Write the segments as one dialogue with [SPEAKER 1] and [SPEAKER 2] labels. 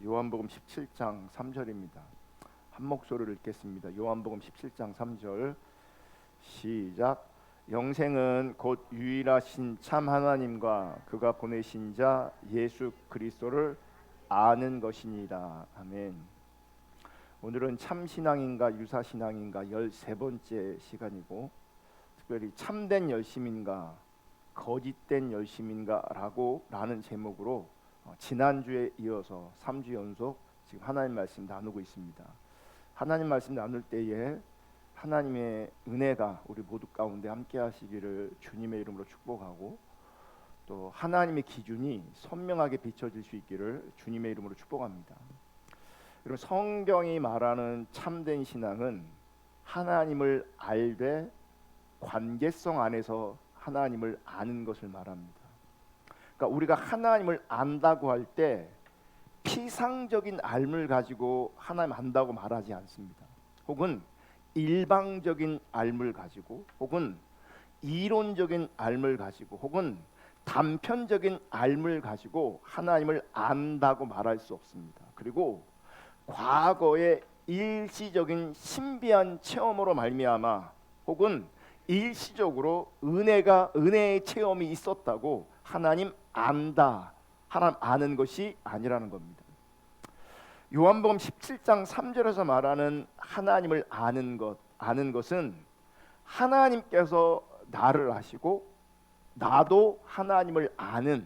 [SPEAKER 1] 요한복음 17장 3절입니다. 한 목소리를 읽겠습니다. 요한복음 17장 3절 시작. 영생은 곧 유일하신 참 하나님과 그가 보내신 자 예수 그리스도를 아는 것이니라. 아멘. 오늘은 참신앙인가 유사신앙인가 13번째 시간이고, 특별히 참된 열심인가 거짓된 열심인가 라는 제목으로 지난주에 이어서 3주 연속 지금 하나님 말씀 나누고 있습니다. 하나님 말씀 나눌 때에 하나님의 은혜가 우리 모두 가운데 함께 하시기를 주님의 이름으로 축복하고, 또 하나님의 기준이 선명하게 비춰질 수 있기를 주님의 이름으로 축복합니다. 여러분, 성경이 말하는 참된 신앙은 하나님을 알되 관계성 안에서 하나님을 아는 것을 말합니다. 그러니까 우리가 하나님을 안다고 할 때 피상적인 알을 가지고 하나님 안다고 말하지 않습니다. 혹은 일방적인 알을 가지고, 혹은 이론적인 알을 가지고, 혹은 단편적인 알을 가지고 하나님을 안다고 말할 수 없습니다. 그리고 과거의 일시적인 신비한 체험으로 말미암아, 혹은 일시적으로 은혜의 체험이 있었다고 하나님 안다, 하나님 아는 것이 아니라는 겁니다. 요한복음 17장 3절에서 말하는 하나님을 아는 것은 하나님께서 나를 아시고 나도 하나님을 아는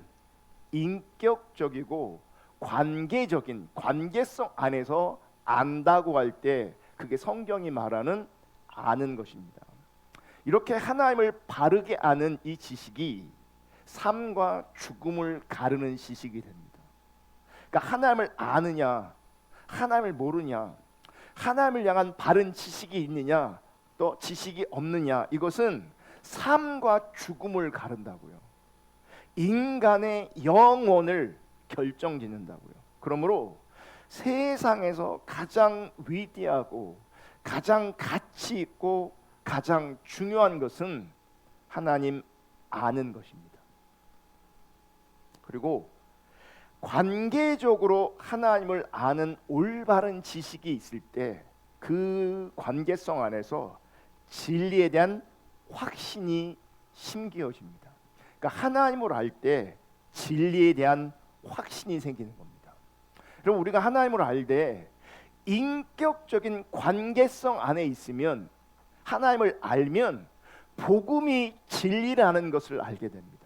[SPEAKER 1] 인격적이고 관계적인 관계성 안에서 안다고 할 때, 그게 성경이 말하는 아는 것입니다. 이렇게 하나님을 바르게 아는 이 지식이 삶과 죽음을 가르는 지식이 됩니다. 그러니까 하나님을 아느냐, 하나님을 모르냐, 하나님을 향한 바른 지식이 있느냐, 또 지식이 없느냐, 이것은 삶과 죽음을 가른다고요. 인간의 영혼을 결정짓는다고요. 그러므로 세상에서 가장 위대하고 가장 가치 있고 가장 중요한 것은 하나님 아는 것입니다. 그리고 관계적으로 하나님을 아는 올바른 지식이 있을 때 그 관계성 안에서 진리에 대한 확신이 심겨집니다. 그러니까 하나님을 알 때 진리에 대한 확신이 생기는 겁니다. 그럼 우리가 하나님을 알 때 인격적인 관계성 안에 있으면, 하나님을 알면 복음이 진리라는 것을 알게 됩니다.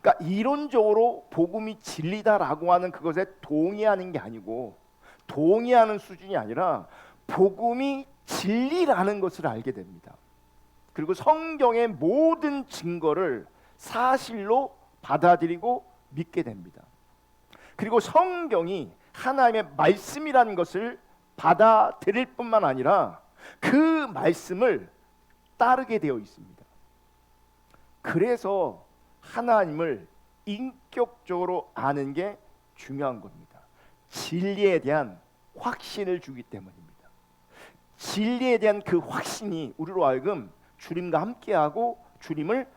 [SPEAKER 1] 그러니까 이론적으로 복음이 진리다라고 하는 그것에 동의하는 게 아니고, 동의하는 수준이 아니라 복음이 진리라는 것을 알게 됩니다. 그리고 성경의 모든 증거를 사실로 받아들이고 믿게 됩니다. 그리고 성경이 하나님의 말씀이라는 것을 받아들일 뿐만 아니라 그 말씀을 따르게 되어 있습니다. 그래서 하나님을 인격적으로 아는 게 중요한 겁니다. 진리에 대한 확신을 주기 때문입니다. 진리에 대한 그 확신이 우리로 하여금 주님과 함께하고 주님을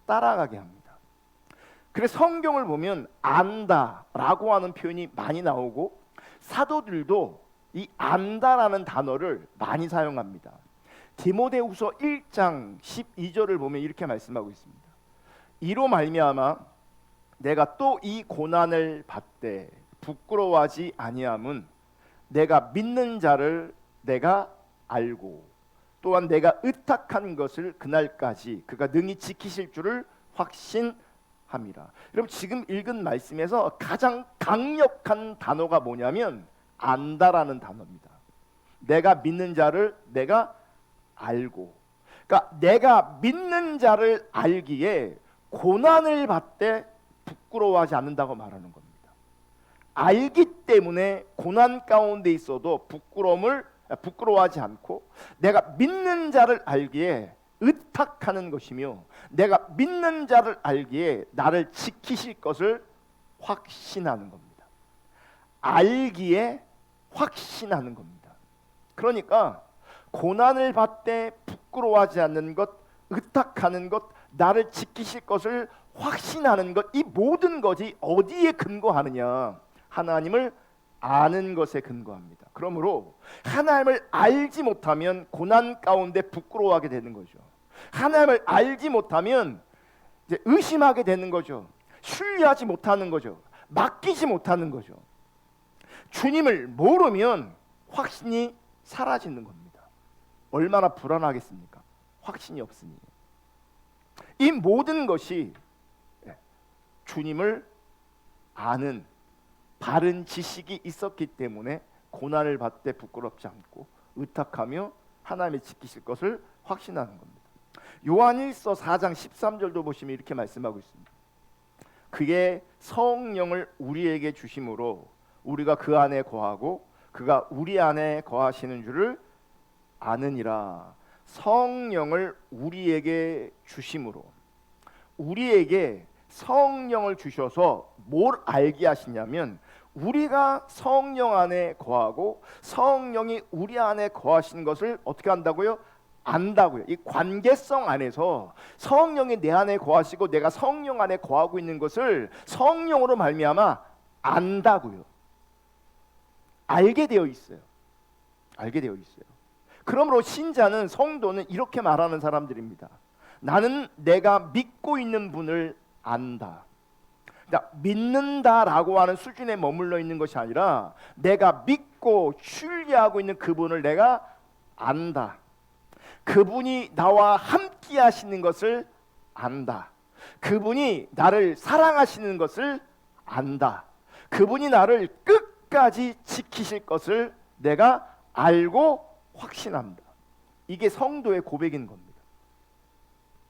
[SPEAKER 1] 따라가게 합니다. 그래서 성경을 보면 안다라고 하는 표현이 많이 나오고, 사도들도 이 안다라는 단어를 많이 사용합니다. 디모데후서 1장 12절을 보면 이렇게 말씀하고 있습니다. 이로 말미암아 내가 또 이 고난을 받되 부끄러워하지 아니함은 내가 믿는 자를 내가 알고, 또한 내가 의탁한 것을 그날까지 그가 능히 지키실 줄을 확신함이라. 여러분, 지금 읽은 말씀에서 가장 강력한 단어가 뭐냐면 안다라는 단어입니다. 내가 믿는 자를 내가 알고, 그러니까 내가 믿는 자를 알기에 고난을 받되 부끄러워하지 않는다고 말하는 겁니다. 알기 때문에 고난 가운데 있어도 부끄러워하지 않고, 내가 믿는 자를 알기에 의탁하는 것이며, 내가 믿는 자를 알기에 나를 지키실 것을 확신하는 겁니다. 알기에 확신하는 겁니다. 그러니까 고난을 받되 부끄러워하지 않는 것, 의탁하는 것, 나를 지키실 것을 확신하는 것, 이 모든 것이 어디에 근거하느냐? 하나님을 아는 것에 근거합니다. 그러므로 하나님을 알지 못하면 고난 가운데 부끄러워하게 되는 거죠. 하나님을 알지 못하면 이제 의심하게 되는 거죠. 신뢰하지 못하는 거죠. 맡기지 못하는 거죠. 주님을 모르면 확신이 사라지는 겁니다. 얼마나 불안하겠습니까? 확신이 없으니. 이 모든 것이 주님을 아는 바른 지식이 있었기 때문에 고난을 받을 때 부끄럽지 않고 의탁하며 하나님이 지키실 것을 확신하는 겁니다. 요한일서 4장 13절도 보시면 이렇게 말씀하고 있습니다. 그의 성령을 우리에게 주심으로 우리가 그 안에 거하고 그가 우리 안에 거하시는 줄을 아느니라. 성령을 우리에게 주심으로, 우리에게 성령을 주셔서 뭘 알게 하시냐면 우리가 성령 안에 거하고 성령이 우리 안에 거하시는 것을 어떻게 한다고요? 안다고요. 이 관계성 안에서 성령이 내 안에 거하시고 내가 성령 안에 거하고 있는 것을 성령으로 말미암아 안다고요. 알게 되어 있어요. 알게 되어 있어요. 그러므로 신자는, 성도는 이렇게 말하는 사람들입니다. 나는 내가 믿고 있는 분을 안다. 그러니까 믿는다라고 하는 수준에 머물러 있는 것이 아니라 내가 믿고 신뢰하고 있는 그분을 내가 안다. 그분이 나와 함께 하시는 것을 안다. 그분이 나를 사랑하시는 것을 안다. 그분이 나를 끝까지 지키실 것을 내가 알고 확신한다. 이게 성도의 고백인 겁니다.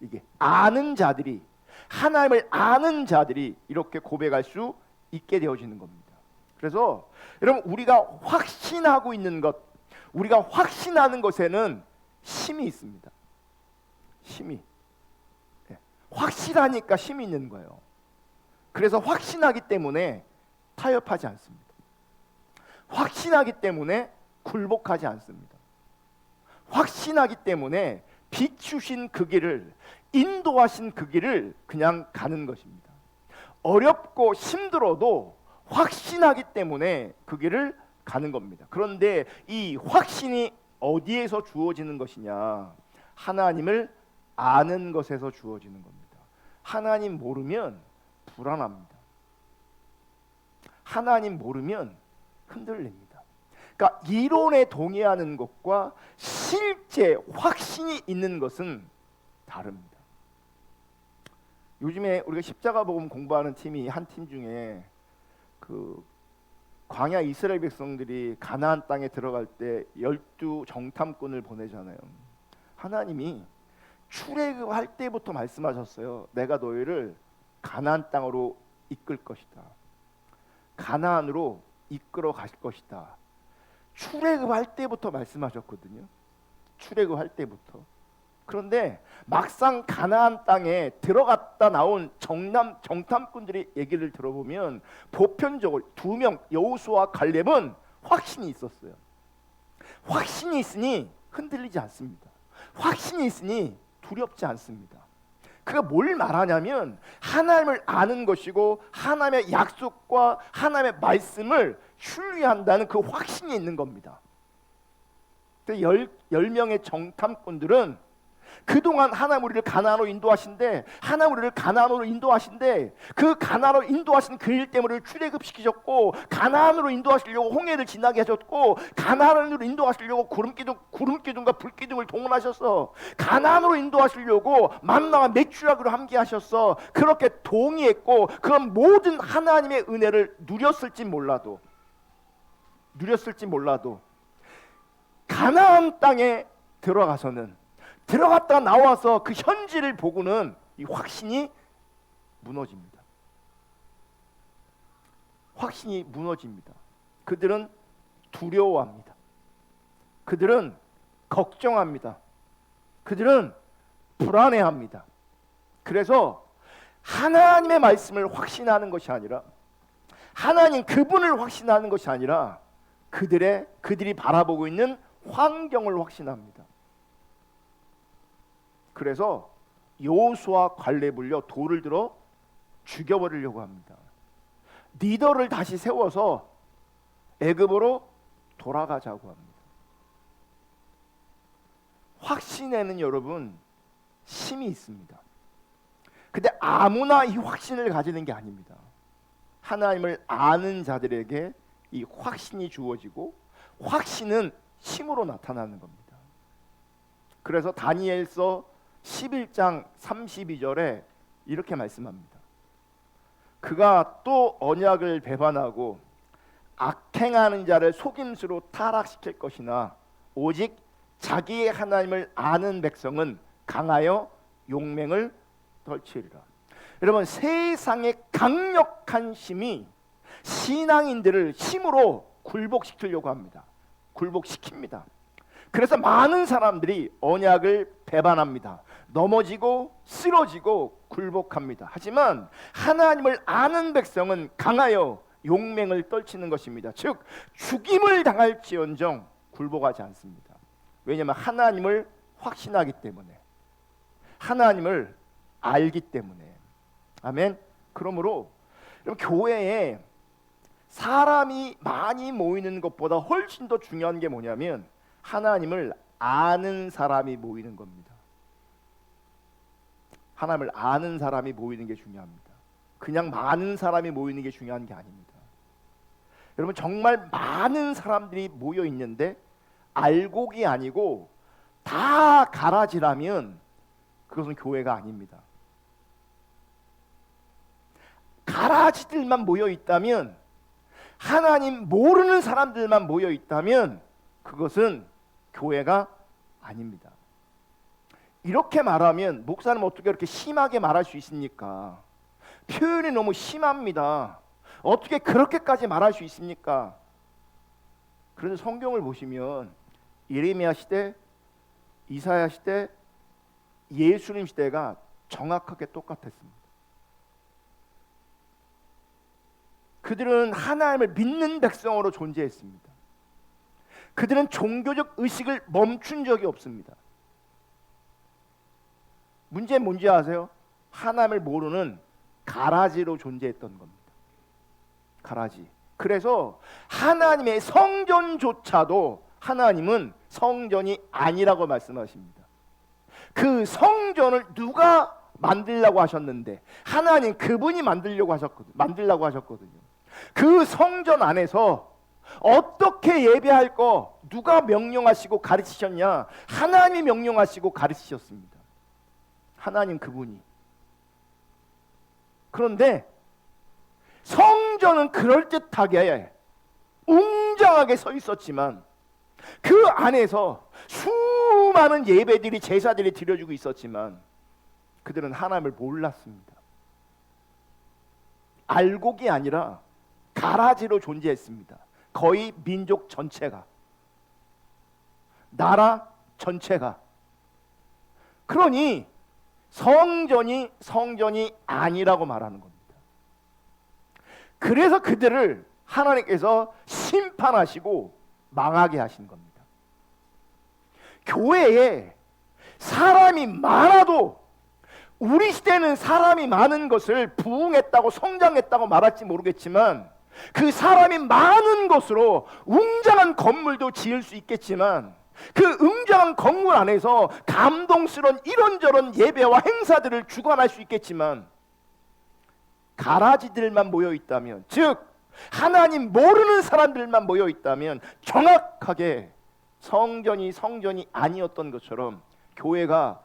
[SPEAKER 1] 이게 아는 자들이, 하나님을 아는 자들이 이렇게 고백할 수 있게 되어지는 겁니다. 그래서 여러분, 우리가 확신하고 있는 것, 우리가 확신하는 것에는 힘이 있습니다. 힘이. 확실하니까 힘이 있는 거예요. 그래서 확신하기 때문에 타협하지 않습니다. 확신하기 때문에 굴복하지 않습니다. 확신하기 때문에 비추신 그 길을, 인도하신 그 길을 그냥 가는 것입니다. 어렵고 힘들어도 확신하기 때문에 그 길을 가는 겁니다. 그런데 이 확신이 어디에서 주어지는 것이냐? 하나님을 아는 것에서 주어지는 겁니다. 하나님 모르면 불안합니다. 하나님 모르면 흔들립니다. 그러니까 이론에 동의하는 것과 실제 확신이 있는 것은 다릅니다. 요즘에 우리가 십자가복음 공부하는 팀이 한 팀 중에 그 광야 이스라엘 백성들이 가나안 땅에 들어갈 때 12 정탐꾼을 보내잖아요. 하나님이 출애굽할 때부터 말씀하셨어요. 내가 너희를 가나안 땅으로 이끌 것이다. 가나안으로 이끌어 가실 것이다. 출애굽할 때부터 말씀하셨거든요. 출애굽할 때부터. 그런데 막상 가나안 땅에 들어갔다 나온 정탐꾼들의 얘기를 들어보면 보편적으로 2명, 여호수아와 갈렙은 확신이 있었어요. 확신이 있으니 흔들리지 않습니다. 확신이 있으니 두렵지 않습니다. 그가 뭘 말하냐면 하나님을 아는 것이고 하나님의 약속과 하나님의 말씀을 신뢰한다는 그 확신이 있는 겁니다. 10명의 정탐꾼들은 그동안 하나님 우리를 가나안으로 인도하신데, 하나님 우리를 가나안으로 인도하신데 그 가나안으로 인도하신 그 일 때문에 출애굽시키셨고, 가나안으로 인도하시려고 홍해를 지나게 하셨고, 가나안으로 인도하시려고 구름기둥과 불기둥을 동원하셔서 가나안으로 인도하시려고 만나와 메추라기로 함께 하셨어. 그렇게 동의했고 그런 모든 하나님의 은혜를 누렸을지 몰라도 가나안 땅에 들어갔다 나와서 그 현지를 보고는 이 확신이 무너집니다. 확신이 무너집니다. 그들은 두려워합니다. 그들은 걱정합니다. 그들은 불안해합니다. 그래서 하나님의 말씀을 확신하는 것이 아니라, 하나님 그분을 확신하는 것이 아니라 그들이 바라보고 있는 환경을 확신합니다. 그래서 여호수아 갈렙을요, 돌을 들어 죽여버리려고 합니다. 리더를 다시 세워서 애굽으로 돌아가자고 합니다. 확신에는 여러분 힘이 있습니다. 근데 아무나 이 확신을 가지는 게 아닙니다. 하나님을 아는 자들에게 이 확신이 주어지고 확신은 힘으로 나타나는 겁니다. 그래서 다니엘서 11장 32절에 이렇게 말씀합니다. 그가 또 언약을 배반하고 악행하는 자를 속임수로 타락시킬 것이나 오직 자기의 하나님을 아는 백성은 강하여 용맹을 떨치리라. 여러분, 세상의 강력한 힘이 신앙인들을 힘으로 굴복시키려고 합니다. 굴복시킵니다. 그래서 많은 사람들이 언약을 배반합니다. 넘어지고 쓰러지고 굴복합니다. 하지만 하나님을 아는 백성은 강하여 용맹을 떨치는 것입니다. 즉 죽임을 당할지언정 굴복하지 않습니다. 왜냐하면 하나님을 확신하기 때문에, 하나님을 알기 때문에. 아멘. 그러므로 교회에 사람이 많이 모이는 것보다 훨씬 더 중요한 게 뭐냐면 하나님을 아는 사람이 모이는 겁니다. 하나님을 아는 사람이 모이는 게 중요합니다. 그냥 많은 사람이 모이는 게 중요한 게 아닙니다. 여러분, 정말 많은 사람들이 모여 있는데 알곡이 아니고 다 가라지라면 그것은 교회가 아닙니다. 가라지들만 모여 있다면, 하나님 모르는 사람들만 모여 있다면 그것은 교회가 아닙니다. 이렇게 말하면 목사님 어떻게 이렇게 심하게 말할 수 있습니까? 표현이 너무 심합니다. 어떻게 그렇게까지 말할 수 있습니까? 그런데 성경을 보시면 예레미야 시대, 이사야 시대, 예수님 시대가 정확하게 똑같았습니다. 그들은 하나님을 믿는 백성으로 존재했습니다. 그들은 종교적 의식을 멈춘 적이 없습니다. 문제는 뭔지 아세요? 하나님을 모르는 가라지로 존재했던 겁니다. 가라지. 그래서 하나님의 성전조차도 하나님은 성전이 아니라고 말씀하십니다. 그 성전을 누가 만들려고 하셨는데 하나님 그분이 만들라고 하셨거든요. 그 성전 안에서 어떻게 예배할 거 누가 명령하시고 가르치셨냐? 하나님이 명령하시고 가르치셨습니다. 하나님 그분이. 그런데 성전은 그럴듯하게 웅장하게 서 있었지만 그 안에서 수많은 예배들이, 제사들이 드려지고 있었지만 그들은 하나님을 몰랐습니다. 알곡이 아니라 가라지로 존재했습니다. 거의 민족 전체가, 나라 전체가. 그러니 성전이 아니라고 말하는 겁니다. 그래서 그들을 하나님께서 심판하시고 망하게 하신 겁니다. 교회에 사람이 많아도, 우리 시대는 사람이 많은 것을 부흥했다고 성장했다고 말할지 모르겠지만 그 사람이 많은 것으로 웅장한 건물도 지을 수 있겠지만 그 웅장한 건물 안에서 감동스러운 이런저런 예배와 행사들을 주관할 수 있겠지만 가라지들만 모여 있다면, 즉 하나님 모르는 사람들만 모여 있다면 정확하게 성전이 아니었던 것처럼 교회가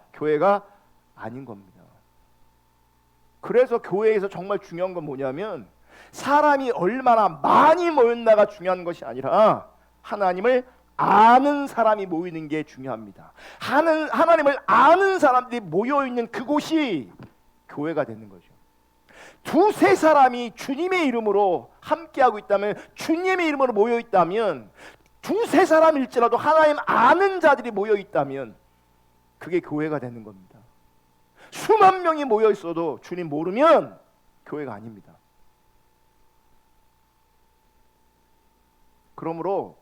[SPEAKER 1] 아닌 겁니다. 그래서 교회에서 정말 중요한 건 뭐냐면 사람이 얼마나 많이 모였나가 중요한 것이 아니라 하나님을 아는 사람이 모이는 게 중요합니다. 하나님을 아는 사람들이 모여있는 그곳이 교회가 되는 거죠. 두세 사람이 주님의 이름으로 함께하고 있다면, 주님의 이름으로 모여있다면, 두세 사람일지라도 하나님 아는 자들이 모여있다면 그게 교회가 되는 겁니다. 수만 명이 모여있어도 주님 모르면 교회가 아닙니다. 그러므로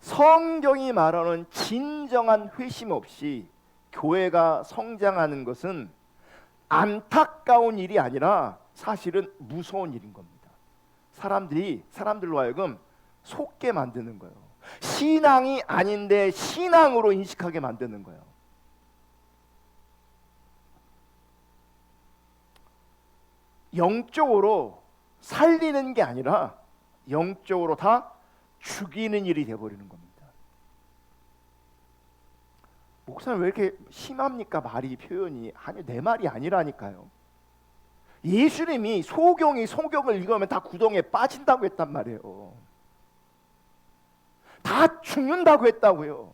[SPEAKER 1] 성경이 말하는 진정한 회심 없이 교회가 성장하는 것은 안타까운 일이 아니라 사실은 무서운 일인 겁니다. 사람들로 하여금 속게 만드는 거예요. 신앙이 아닌데 신앙으로 인식하게 만드는 거예요. 영적으로 살리는 게 아니라 영적으로 다 죽이는 일이 되어버리는 겁니다. 목사님 왜 이렇게 심합니까? 말이 표현이. 아니, 내 말이 아니라니까요. 예수님이 소경을 읽으면 다 구덩이에 빠진다고 했단 말이에요. 다 죽는다고 했다고요.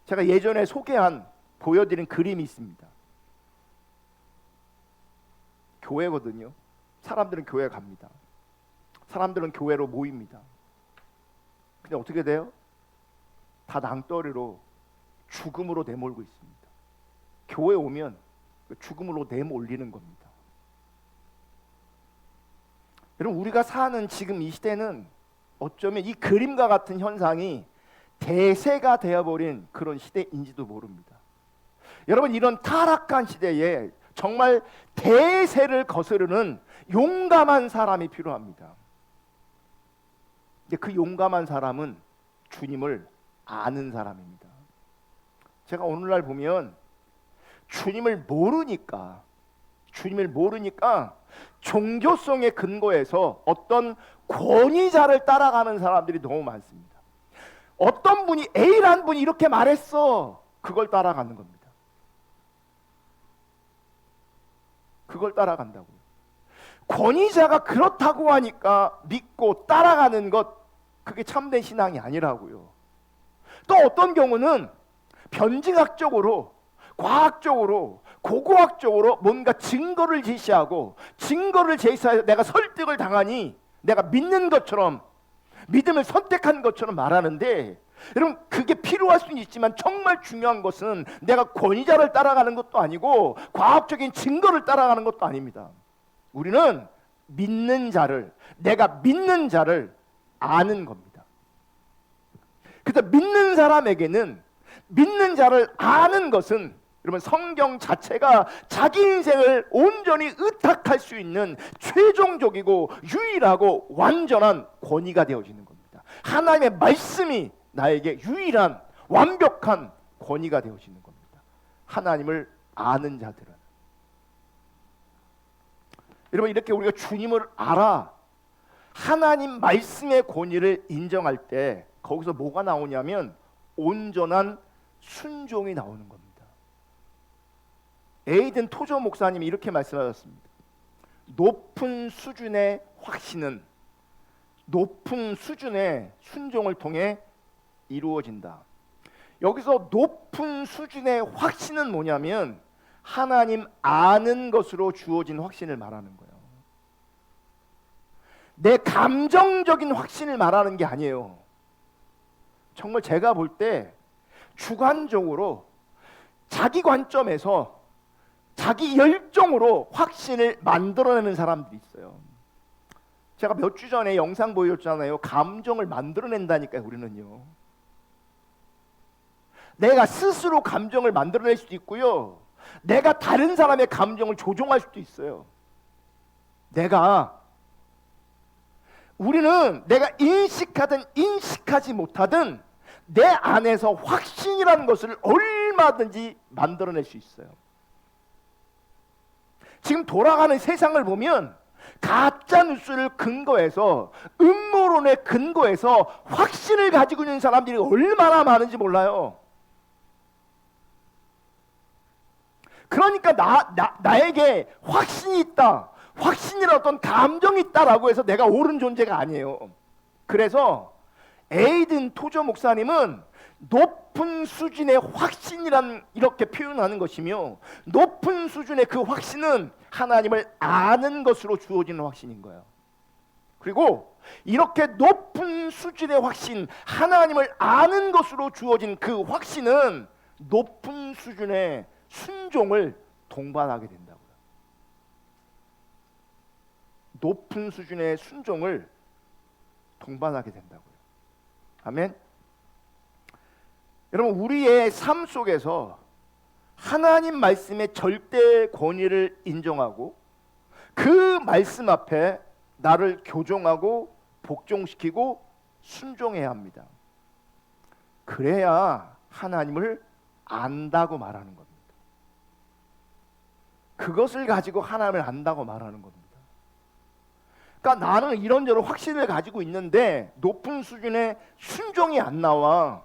[SPEAKER 1] 제가 예전에 보여드린 그림이 있습니다. 교회거든요. 사람들은 교회 갑니다. 사람들은 교회로 모입니다. 근데 어떻게 돼요? 다 낭떠러리로 죽음으로 내몰고 있습니다. 교회 오면 죽음으로 내몰리는 겁니다. 여러분, 우리가 사는 지금 이 시대는 어쩌면 이 그림과 같은 현상이 대세가 되어버린 그런 시대인지도 모릅니다. 여러분, 이런 타락한 시대에 정말 대세를 거스르는 용감한 사람이 필요합니다. 근데 그 용감한 사람은 주님을 아는 사람입니다. 제가 오늘날 보면 주님을 모르니까 종교성의 근거에서 어떤 권위자를 따라가는 사람들이 너무 많습니다. 어떤 분이 A라는 분이 이렇게 말했어. 그걸 따라가는 겁니다. 그걸 따라간다고요. 권위자가 그렇다고 하니까 믿고 따라가는 것, 그게 참된 신앙이 아니라고요. 또 어떤 경우는 변증학적으로, 과학적으로, 고고학적으로 뭔가 증거를 제시하고 증거를 제시해서 내가 설득을 당하니 내가 믿는 것처럼, 믿음을 선택한 것처럼 말하는데, 여러분, 그게 필요할 수는 있지만 정말 중요한 것은 내가 권위자를 따라가는 것도 아니고 과학적인 증거를 따라가는 것도 아닙니다. 우리는 내가 믿는 자를 아는 겁니다. 그래서 믿는 사람에게는, 믿는 자를 아는 것은 여러분, 성경 자체가 자기 인생을 온전히 의탁할 수 있는 최종적이고 유일하고 완전한 권위가 되어지는 겁니다. 하나님의 말씀이 나에게 유일한 완벽한 권위가 되어지는 겁니다. 하나님을 아는 자들은. 여러분, 이렇게 우리가 주님을 알아 하나님 말씀의 권위를 인정할 때 거기서 뭐가 나오냐면 온전한 순종이 나오는 겁니다. 에이든 토저 목사님이 이렇게 말씀하셨습니다. 높은 수준의 확신은 높은 수준의 순종을 통해 이루어진다. 여기서 높은 수준의 확신은 뭐냐면 하나님 아는 것으로 주어진 확신을 말하는 거예요. 내 감정적인 확신을 말하는 게 아니에요. 정말 제가 볼 때 주관적으로 자기 관점에서 자기 열정으로 확신을 만들어내는 사람들이 있어요. 제가 몇 주 전에 영상 보여줬잖아요. 감정을 만들어낸다니까요. 우리는요, 내가 스스로 감정을 만들어낼 수도 있고요, 내가 다른 사람의 감정을 조종할 수도 있어요. 우리는 내가 인식하든 인식하지 못하든 내 안에서 확신이라는 것을 얼마든지 만들어낼 수 있어요. 지금 돌아가는 세상을 보면 가짜 뉴스를 근거해서, 음모론에 근거해서 확신을 가지고 있는 사람들이 얼마나 많은지 몰라요. 그러니까 나에게 확신이 있다, 확신이라는 어떤 감정이 있다라고 해서 내가 옳은 존재가 아니에요. 그래서 에이든 토저 목사님은 높은 수준의 확신이란 이렇게 표현하는 것이며, 높은 수준의 그 확신은 하나님을 아는 것으로 주어지는 확신인 거예요. 그리고 이렇게 높은 수준의 확신, 하나님을 아는 것으로 주어진 그 확신은 높은 수준의 순종을 동반하게 된다고요. 높은 수준의 순종을 동반하게 된다고요. 아멘. 여러분, 우리의 삶 속에서 하나님 말씀의 절대 권위를 인정하고 그 말씀 앞에 나를 교정하고 복종시키고 순종해야 합니다. 그래야 하나님을 안다고 말하는 겁니다. 그것을 가지고 하나님을 안다고 말하는 겁니다. 그러니까 나는 이런저런 확신을 가지고 있는데 높은 수준의 순종이 안 나와.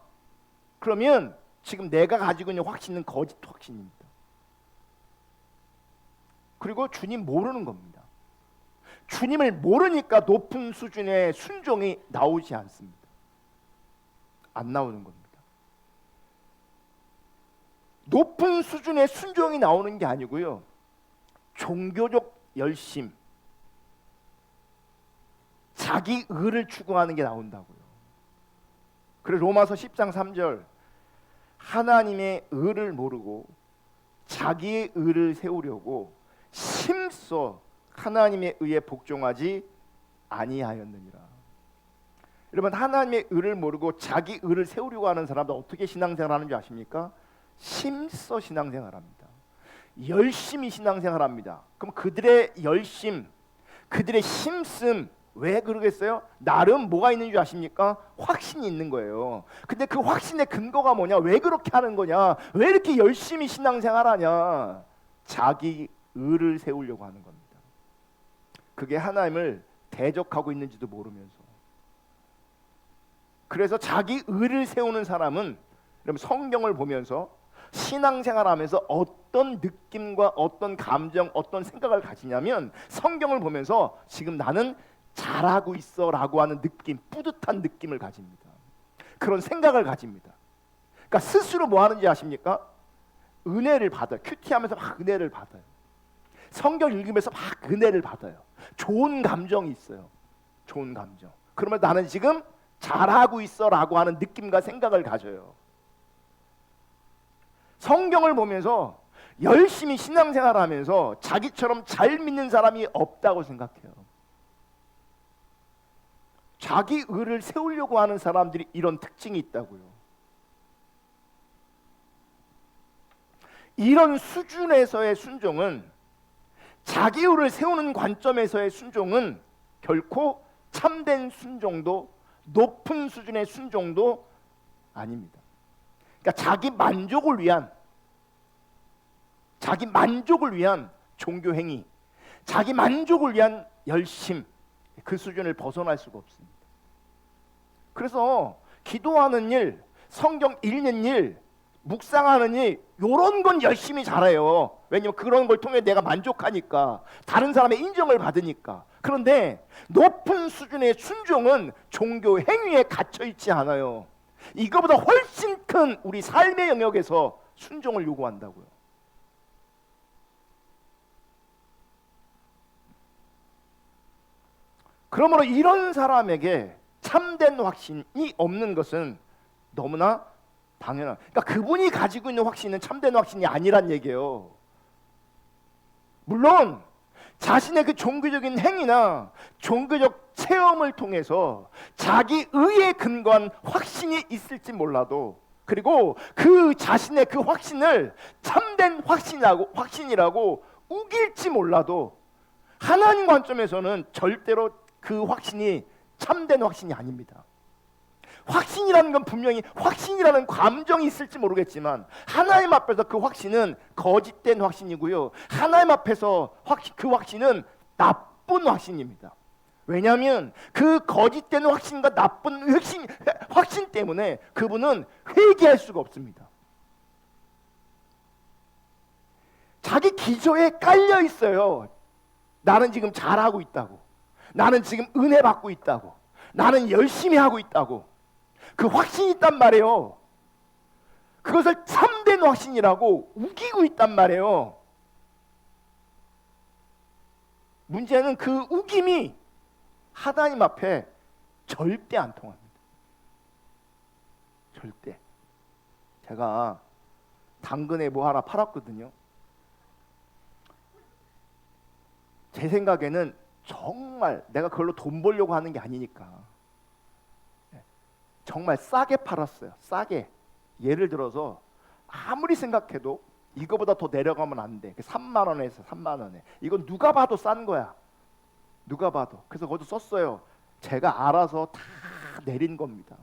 [SPEAKER 1] 그러면 지금 내가 가지고 있는 확신은 거짓 확신입니다. 그리고 주님 모르는 겁니다. 주님을 모르니까 높은 수준의 순종이 나오지 않습니다. 안 나오는 겁니다. 높은 수준의 순종이 나오는 게 아니고요, 종교적 열심, 자기 의를 추구하는 게 나온다고요. 그래서 로마서 10장 3절, 하나님의 의를 모르고 자기의 의를 세우려고 심써 하나님의 의에 복종하지 아니하였느니라. 여러분, 하나님의 의를 모르고 자기 의를 세우려고 하는 사람들 어떻게 신앙생활하는 줄 아십니까? 심써 신앙생활합니다. 열심히 신앙생활합니다. 그럼 그들의 열심, 그들의 심씀, 왜 그러겠어요? 나름 뭐가 있는 줄 아십니까? 확신이 있는 거예요. 근데 그 확신의 근거가 뭐냐? 왜 그렇게 하는 거냐? 왜 이렇게 열심히 신앙생활하냐? 자기 의를 세우려고 하는 겁니다. 그게 하나님을 대적하고 있는지도 모르면서. 그래서 자기 의를 세우는 사람은 여러분 성경을 보면서 신앙생활하면서 어떤 느낌과 어떤 감정, 어떤 생각을 가지냐면, 성경을 보면서 지금 나는 잘하고 있어라고 하는 느낌, 뿌듯한 느낌을 가집니다. 그런 생각을 가집니다. 그러니까 스스로 뭐 하는지 아십니까? 은혜를 받아요. 큐티하면서 막 은혜를 받아요. 성경 읽으면서 막 은혜를 받아요. 좋은 감정이 있어요. 좋은 감정. 그러면 나는 지금 잘하고 있어라고 하는 느낌과 생각을 가져요. 성경을 보면서 열심히 신앙생활하면서 자기처럼 잘 믿는 사람이 없다고 생각해요. 자기 의를 세우려고 하는 사람들이 이런 특징이 있다고요. 이런 수준에서의 순종은, 자기 의를 세우는 관점에서의 순종은 결코 참된 순종도, 높은 수준의 순종도 아닙니다. 그러니까 자기 만족을 위한 종교 행위, 자기 만족을 위한 열심, 그 수준을 벗어날 수가 없습니다. 그래서 기도하는 일, 성경 읽는 일, 묵상하는 일, 이런 건 열심히 잘해요. 왜냐면 그런 걸 통해 내가 만족하니까, 다른 사람의 인정을 받으니까. 그런데 높은 수준의 순종은 종교 행위에 갇혀 있지 않아요. 이거보다 훨씬 큰 우리 삶의 영역에서 순종을 요구한다고요. 그러므로 이런 사람에게 참된 확신이 없는 것은 너무나 당연한, 그러니까 그분이 가지고 있는 확신은 참된 확신이 아니란 얘기예요. 물론 자신의 그 종교적인 행위나 종교적 체험을 통해서 자기 의에 근거한 확신이 있을지 몰라도, 그리고 그 자신의 그 확신을 참된 확신이라고 우길지 몰라도, 하나님 관점에서는 절대로 그 확신이 참된 확신이 아닙니다. 확신이라는 건 분명히 확신이라는 감정이 있을지 모르겠지만, 하나님 앞에서 그 확신은 거짓된 확신이고요, 하나님 앞에서 그 확신은 나쁜 확신입니다. 왜냐하면 그 거짓된 확신과 나쁜 확신 때문에 그분은 회개할 수가 없습니다. 자기 기저에 깔려 있어요. 나는 지금 잘하고 있다고, 나는 지금 은혜 받고 있다고, 나는 열심히 하고 있다고, 그 확신이 있단 말이에요. 그것을 참된 확신이라고 우기고 있단 말이에요. 문제는 그 우김이 하나님 앞에 절대 안 통합니다. 절대. 제가 당근에 뭐 하나 팔았거든요. 제 생각에는 정말 내가 그걸로 돈 벌려고 하는 게 아니니까 정말 싸게 팔았어요. 싸게. 예를 들어서 아무리 생각해도 이거보다 더 내려가면 안 돼. 3만 원에서 3만 원에. 이건 누가 봐도 싼 거야. 누가 봐도. 그래서 거기서 썼어요. 제가 알아서 다 내린 겁니다.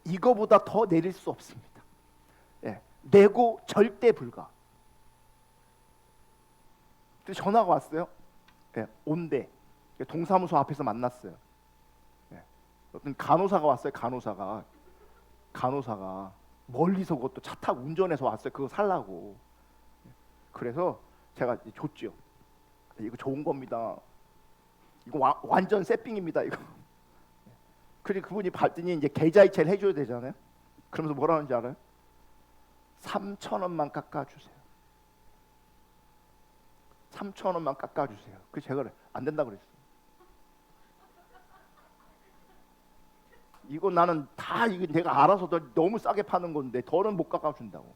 [SPEAKER 1] 이거보다 더 내릴 수 없습니다. 예, 내고 절대 불가. 근데 전화가 왔어요. 예, 온대. 동사무소 앞에서 만났어요. 예, 어떤 간호사가 왔어요. 간호사가 멀리서 그것도 차 타고 운전해서 왔어요. 그거 살라고. 그래서 제가 줬죠. 이거 좋은 겁니다. 이거 완전 새삥입니다. 이거. 그리고 그분이 받더니 이제 계좌이체를 해줘야 되잖아요. 그러면서 뭐라는지 알아요? 3,000원만 깎아주세요. 3,000원만 깎아주세요. 그 제가 안 된다 그랬어요. 이거 나는 다 이거 내가 알아서 너무 싸게 파는 건데 더는 못 깎아준다고.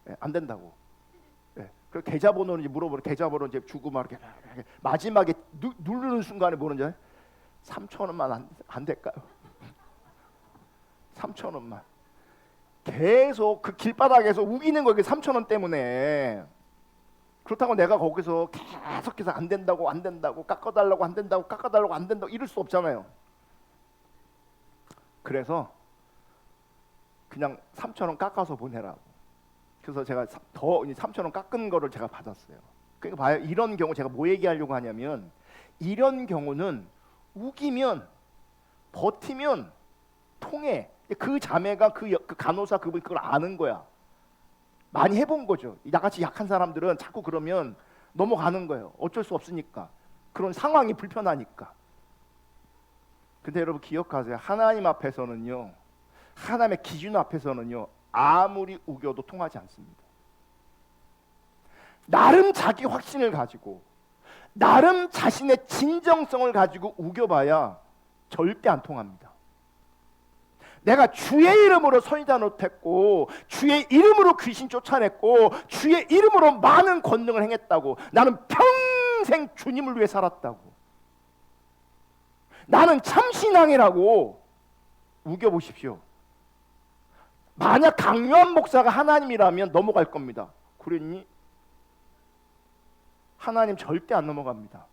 [SPEAKER 1] 예, 안 된다고. 예, 그 계좌번호는 이제 물어보래. 계좌번호 이제 주고 막 이렇게 마지막에 누르는 순간에 뭐는지 알아요? 3,000원만 안 될까요? 3,000원만. 계속 그 길바닥에서 우기는 거예요. 3,000원 때문에. 그렇다고 내가 거기서 계속해서 안 된다고 깎아달라고 안 된다고 이럴 수 없잖아요. 그래서 그냥 3,000원 깎아서 보내라고. 그래서 제가 더 3,000원 깎은 거를 제가 받았어요. 그러니까 봐요. 이런 경우 제가 뭐 얘기하려고 하냐면 이런 경우는 우기면 버티면 통해. 그 자매가 그 간호사 그분 그걸 아는 거야. 많이 해본 거죠. 나같이 약한 사람들은 자꾸 그러면 넘어가는 거예요. 어쩔 수 없으니까. 그런 상황이 불편하니까. 근데 여러분 기억하세요. 하나님 앞에서는요. 하나님의 기준 앞에서는요. 아무리 우겨도 통하지 않습니다. 나름 자기 확신을 가지고 나름 자신의 진정성을 가지고 우겨봐야 절대 안 통합니다. 내가 주의 이름으로 선지자 노릇했고 주의 이름으로 귀신 쫓아냈고 주의 이름으로 많은 권능을 행했다고. 나는 평생 주님을 위해 살았다고. 나는 참신앙이라고 우겨보십시오. 만약 강요한 목사가 하나님이라면 넘어갈 겁니다. 그랬니? 하나님 절대 안 넘어갑니다.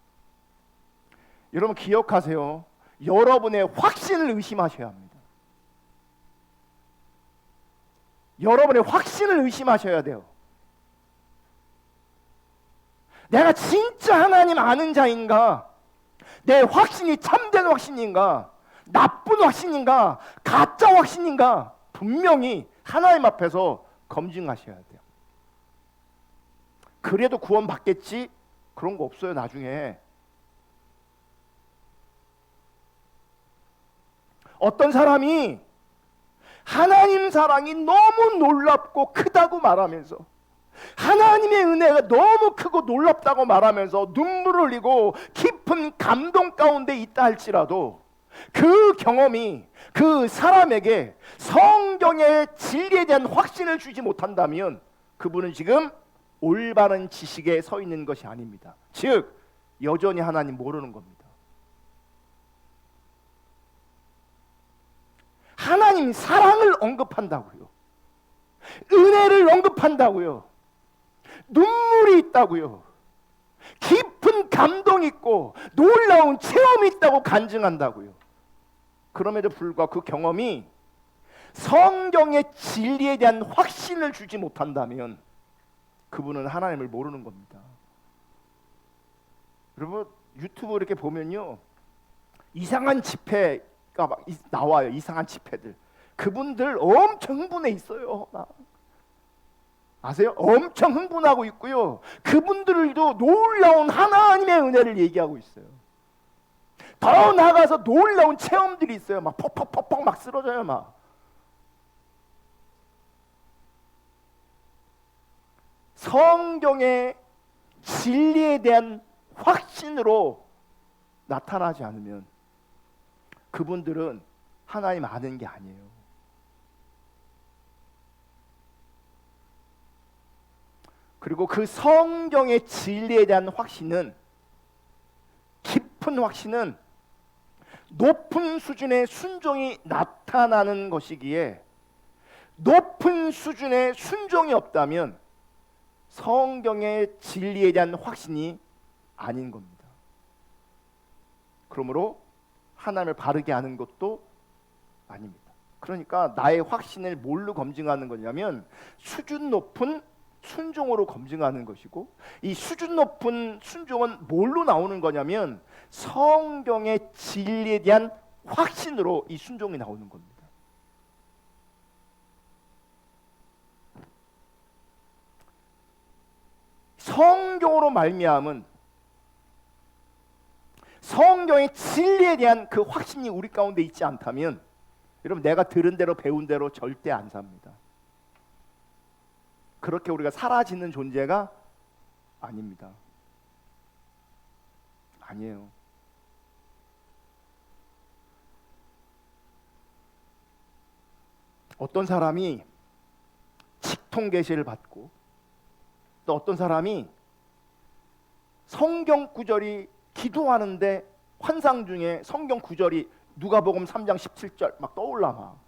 [SPEAKER 1] 여러분 기억하세요. 여러분의 확신을 의심하셔야 합니다. 여러분의 확신을 의심하셔야 돼요. 내가 진짜 하나님 아는 자인가? 내 확신이 참된 확신인가? 나쁜 확신인가? 가짜 확신인가? 분명히 하나님 앞에서 검증하셔야 돼요. 그래도 구원 받겠지? 그런 거 없어요. 나중에 어떤 사람이 하나님 사랑이 너무 놀랍고 크다고 말하면서 하나님의 은혜가 너무 크고 놀랍다고 말하면서 눈물을 흘리고 깊은 감동 가운데 있다 할지라도 그 경험이 그 사람에게 성경의 진리에 대한 확신을 주지 못한다면 그분은 지금 올바른 지식에 서 있는 것이 아닙니다. 즉 여전히 하나님 모르는 겁니다. 하나님 사랑을 언급한다고요. 은혜를 언급한다고요. 눈물이 있다고요. 깊은 감동이 있고 놀라운 체험이 있다고 간증한다고요. 그럼에도 불구하고 그 경험이 성경의 진리에 대한 확신을 주지 못한다면 그분은 하나님을 모르는 겁니다. 여러분 유튜브 이렇게 보면요. 이상한 집회가 막 나와요. 이상한 집회들. 그분들 엄청 흥분해 있어요. 아세요? 엄청 흥분하고 있고요. 그분들도 놀라운 하나님의 은혜를 얘기하고 있어요. 더 나아가서 놀라운 체험들이 있어요. 막 퍽퍽퍽퍽 막 쓰러져요. 막. 성경의 진리에 대한 확신으로 나타나지 않으면 그분들은 하나님 아는 게 아니에요. 그리고 그 성경의 진리에 대한 확신은, 깊은 확신은 높은 수준의 순종이 나타나는 것이기에 높은 수준의 순종이 없다면 성경의 진리에 대한 확신이 아닌 겁니다. 그러므로 하나님을 바르게 아는 것도 아닙니다. 그러니까 나의 확신을 뭘로 검증하는 거냐면 수준 높은 순종으로 검증하는 것이고, 이 수준 높은 순종은 뭘로 나오는 거냐면 성경의 진리에 대한 확신으로 이 순종이 나오는 겁니다. 성경으로 말미암은 성경의 진리에 대한 그 확신이 우리 가운데 있지 않다면 여러분, 내가 들은 대로 배운 대로 절대 안 삽니다. 그렇게 우리가 사라지는 존재가 아닙니다. 아니에요. 어떤 사람이 직통 계시를 받고, 또 어떤 사람이 성경 구절이 기도하는데 환상 중에 성경 구절이 누가복음 3장 17절 막 떠올라 막.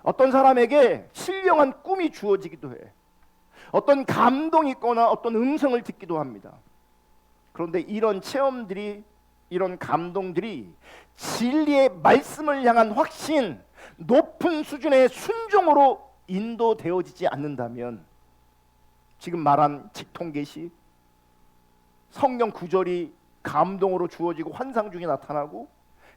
[SPEAKER 1] 어떤 사람에게 신령한 꿈이 주어지기도 해. 어떤 감동이 있거나 어떤 음성을 듣기도 합니다. 그런데 이런 체험들이, 이런 감동들이 진리의 말씀을 향한 확신, 높은 수준의 순종으로 인도되어지지 않는다면 지금 말한 직통계시, 성경 구절이 감동으로 주어지고 환상 중에 나타나고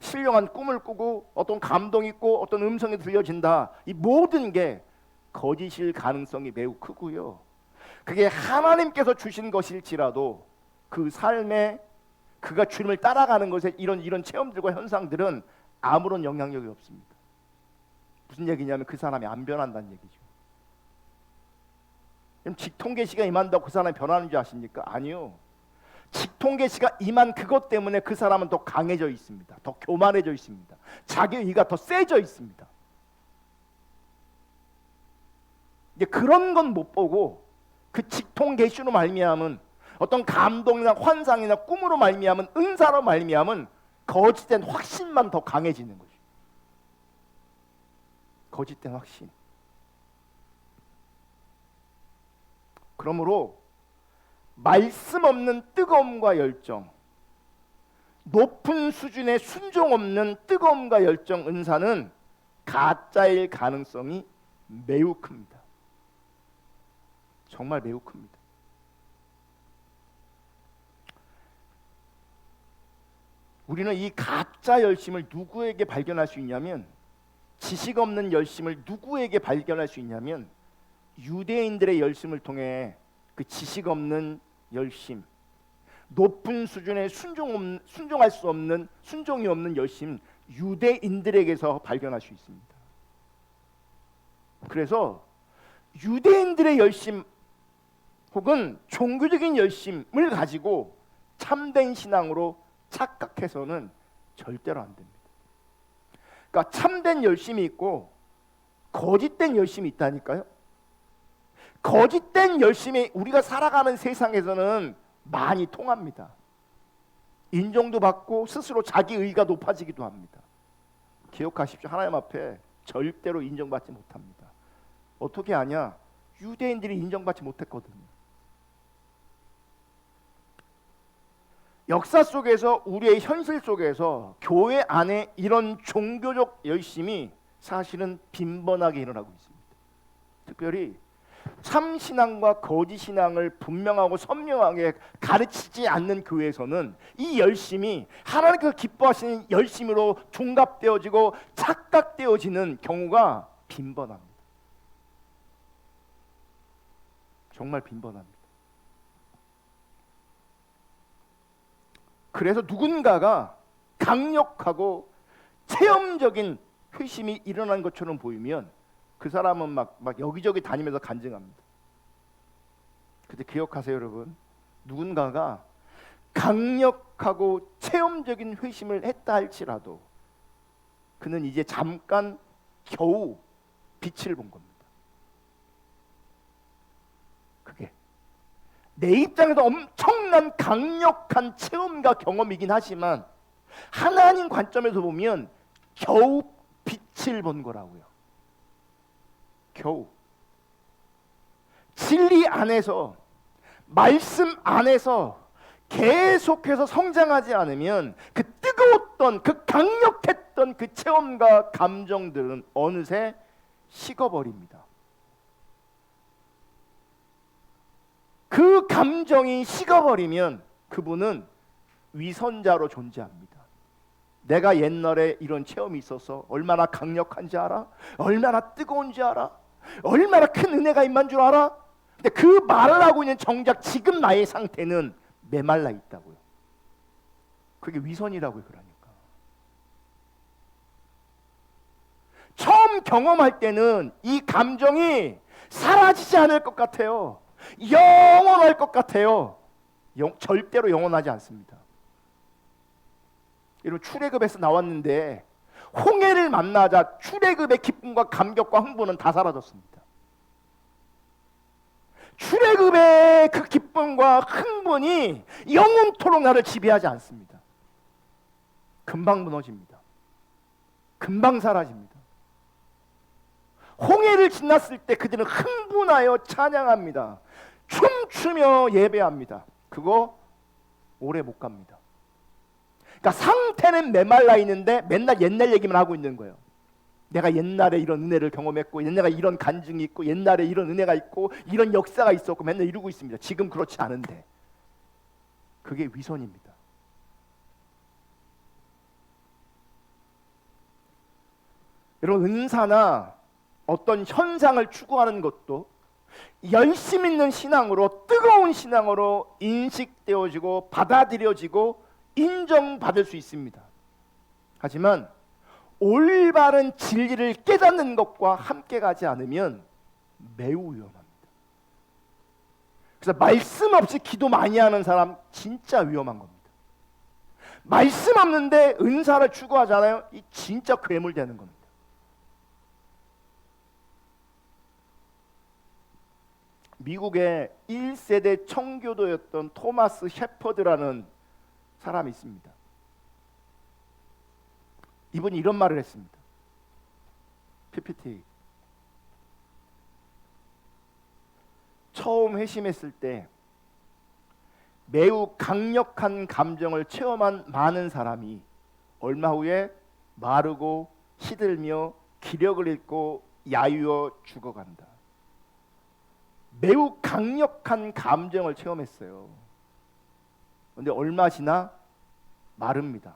[SPEAKER 1] 신령한 꿈을 꾸고 어떤 감동이 있고 어떤 음성이 들려진다, 이 모든 게 거짓일 가능성이 매우 크고요. 그게 하나님께서 주신 것일지라도 그 삶에 그가 주님을 따라가는 것에 이런 체험들과 현상들은 아무런 영향력이 없습니다. 무슨 얘기냐면 그 사람이 안 변한다는 얘기죠. 그럼 직통계시가 임한다고 그 사람이 변하는 줄 아십니까? 아니요. 직통계시가 임한 그것 때문에 그 사람은 더 강해져 있습니다. 더 교만해져 있습니다. 자기 의가 더 세져 있습니다. 이제 그런 건 못 보고 그 직통계시로 말미암은 어떤 감동이나 환상이나 꿈으로 말미암은 은사로 말미암은 거짓된 확신만 더 강해지는 거죠. 거짓된 확신. 그러므로 말씀 없는 뜨거움과 열정, 높은 수준의 순종 없는 뜨거움과 열정, 은사는 가짜일 가능성이 매우 큽니다. 정말 매우 큽니다. 우리는 이 가짜 열심을 누구에게 발견할 수 있냐면, 지식 없는 열심을 누구에게 발견할 수 있냐면 유대인들의 열심을 통해 그 지식 없는 열심, 높은 수준의 순종할 수 없는, 순종이 없는 열심, 유대인들에게서 발견할 수 있습니다. 그래서 유대인들의 열심 혹은 종교적인 열심을 가지고 참된 신앙으로 착각해서는 절대로 안 됩니다. 그러니까 참된 열심이 있고 거짓된 열심이 있다니까요. 거짓된 열심이 우리가 살아가는 세상에서는 많이 통합니다. 인정도 받고 스스로 자기 의가 높아지기도 합니다. 기억하십시오. 하나님 앞에 절대로 인정받지 못합니다. 어떻게 하냐? 유대인들이 인정받지 못했거든요. 역사 속에서, 우리의 현실 속에서 교회 안에 이런 종교적 열심이 사실은 빈번하게 일어나고 있습니다. 특별히 참신앙과 거짓신앙을 분명하고 선명하게 가르치지 않는 교회에서는 이 열심이 하나님께서 기뻐하시는 열심으로 종합되어지고 착각되어지는 경우가 빈번합니다. 정말 빈번합니다. 그래서 누군가가 강력하고 체험적인 회심이 일어난 것처럼 보이면 그 사람은 막 여기저기 다니면서 간증합니다. 근데 기억하세요, 여러분. 누군가가 강력하고 체험적인 회심을 했다 할지라도 그는 이제 잠깐 겨우 빛을 본 겁니다. 그게 내 입장에서 엄청난 강력한 체험과 경험이긴 하지만 하나님 관점에서 보면 겨우 빛을 본 거라고요. 겨우. 진리 안에서, 말씀 안에서 계속해서 성장하지 않으면 그 뜨거웠던, 그 강력했던 그 체험과 감정들은 어느새 식어버립니다. 그 감정이 식어버리면 그분은 위선자로 존재합니다. 내가 옛날에 이런 체험이 있어서 얼마나 강력한지 알아? 얼마나 뜨거운지 알아? 얼마나 큰 은혜가 임한 줄 알아? 근데 그 말을 하고 있는 정작 지금 나의 상태는 메말라 있다고요. 그게 위선이라고요. 그러니까 처음 경험할 때는 이 감정이 사라지지 않을 것 같아요. 영원할 것 같아요. 절대로 영원하지 않습니다. 여러분, 출애굽에서 나왔는데 홍해를 만나자 출애굽의 기쁨과 감격과 흥분은 다 사라졌습니다. 출애굽의 그 기쁨과 흥분이 영원토록 나를 지배하지 않습니다. 금방 무너집니다. 금방 사라집니다. 홍해를 지났을 때 그들은 흥분하여 찬양합니다. 춤추며 예배합니다. 그거 오래 못 갑니다. 그러니까 상태는 메말라 있는데 맨날 옛날 얘기만 하고 있는 거예요. 내가 옛날에 이런 은혜를 경험했고, 옛날에 이런 간증이 있고, 옛날에 이런 은혜가 있고, 이런 역사가 있었고, 맨날 이루고 있습니다. 지금 그렇지 않은데. 그게 위선입니다. 여러분, 은사나 어떤 현상을 추구하는 것도 열심 있는 신앙으로, 뜨거운 신앙으로 인식되어지고 받아들여지고 인정받을 수 있습니다. 하지만 올바른 진리를 깨닫는 것과 함께 가지 않으면 매우 위험합니다. 그래서 말씀 없이 기도 많이 하는 사람 진짜 위험한 겁니다. 말씀 없는데 은사를 추구하잖아요. 이 진짜 괴물 되는 겁니다. 미국의 1세대 청교도였던 토마스 셰퍼드라는 사람이 있습니다. 이분이 이런 말을 했습니다. PPT. 처음 회심했을 때 매우 강력한 감정을 체험한 많은 사람이 얼마 후에 마르고 시들며 기력을 잃고 야유어 죽어간다. 매우 강력한 감정을 체험했어요. 그런데 얼마 지나 마릅니다.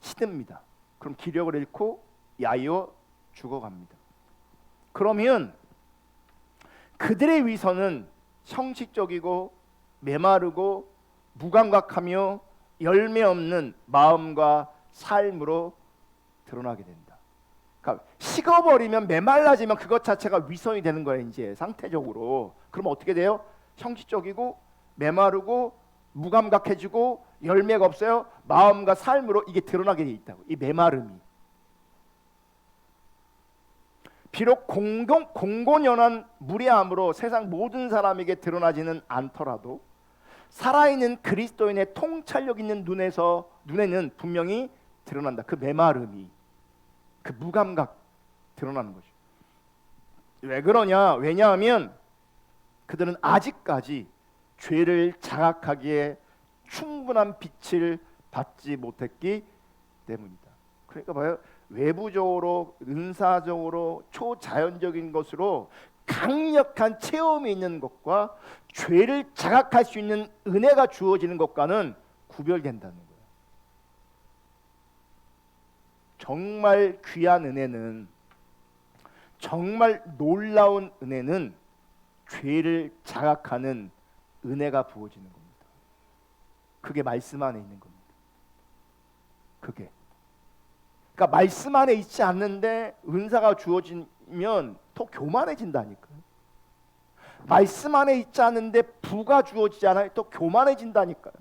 [SPEAKER 1] 시듭니다. 그럼 기력을 잃고 야유어 죽어갑니다. 그러면 그들의 위선은 형식적이고 메마르고 무감각하며 열매 없는 마음과 삶으로 드러나게 된다. 그러니까 식어버리면, 메말라지면 그것 자체가 위선이 되는 거예요. 이제 상태적으로. 그러면 어떻게 돼요? 형식적이고 메마르고 무감각해지고 열매가 없어요. 마음과 삶으로 이게 드러나게 돼 있다고. 이 메마름이. 비록 공곤연한 무례함으로 세상 모든 사람에게 드러나지는 않더라도 살아있는 그리스도인의 통찰력 있는 눈에는 분명히 드러난다. 그 메마름이, 그 무감각 드러나는 거죠. 왜 그러냐? 왜냐하면 그들은 아직까지 죄를 자각하기에 충분한 빛을 받지 못했기 때문이다. 그러니까 봐요. 외부적으로, 은사적으로, 초자연적인 것으로 강력한 체험이 있는 것과 죄를 자각할 수 있는 은혜가 주어지는 것과는 구별된다는 거예요. 정말 귀한 은혜는, 정말 놀라운 은혜는 죄를 자각하는 은혜가 부어지는 겁니다. 그게 말씀 안에 있는 겁니다. 그게. 그러니까 말씀 안에 있지 않는데 은사가 주어지면 더 교만해진다니까요. 말씀 안에 있지 않는데 부가 주어지지 않아요. 또 교만해진다니까요.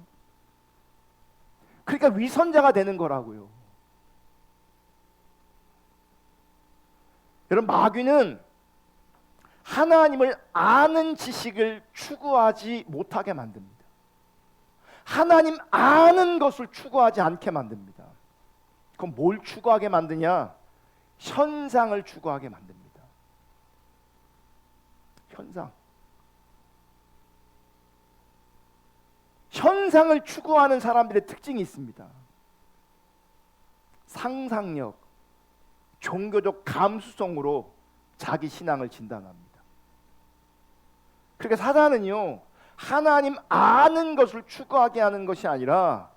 [SPEAKER 1] 그러니까 위선자가 되는 거라고요. 여러분, 마귀는 하나님을 아는 지식을 추구하지 못하게 만듭니다. 하나님 아는 것을 추구하지 않게 만듭니다. 그럼 뭘 추구하게 만드냐? 현상을 추구하게 만듭니다. 현상. 현상을 추구하는 사람들의 특징이 있습니다. 상상력, 종교적 감수성으로 자기 신앙을 진단합니다. 그러니까 사단은요, 하나님 아는 것을 추구하게 하는 것이 아니라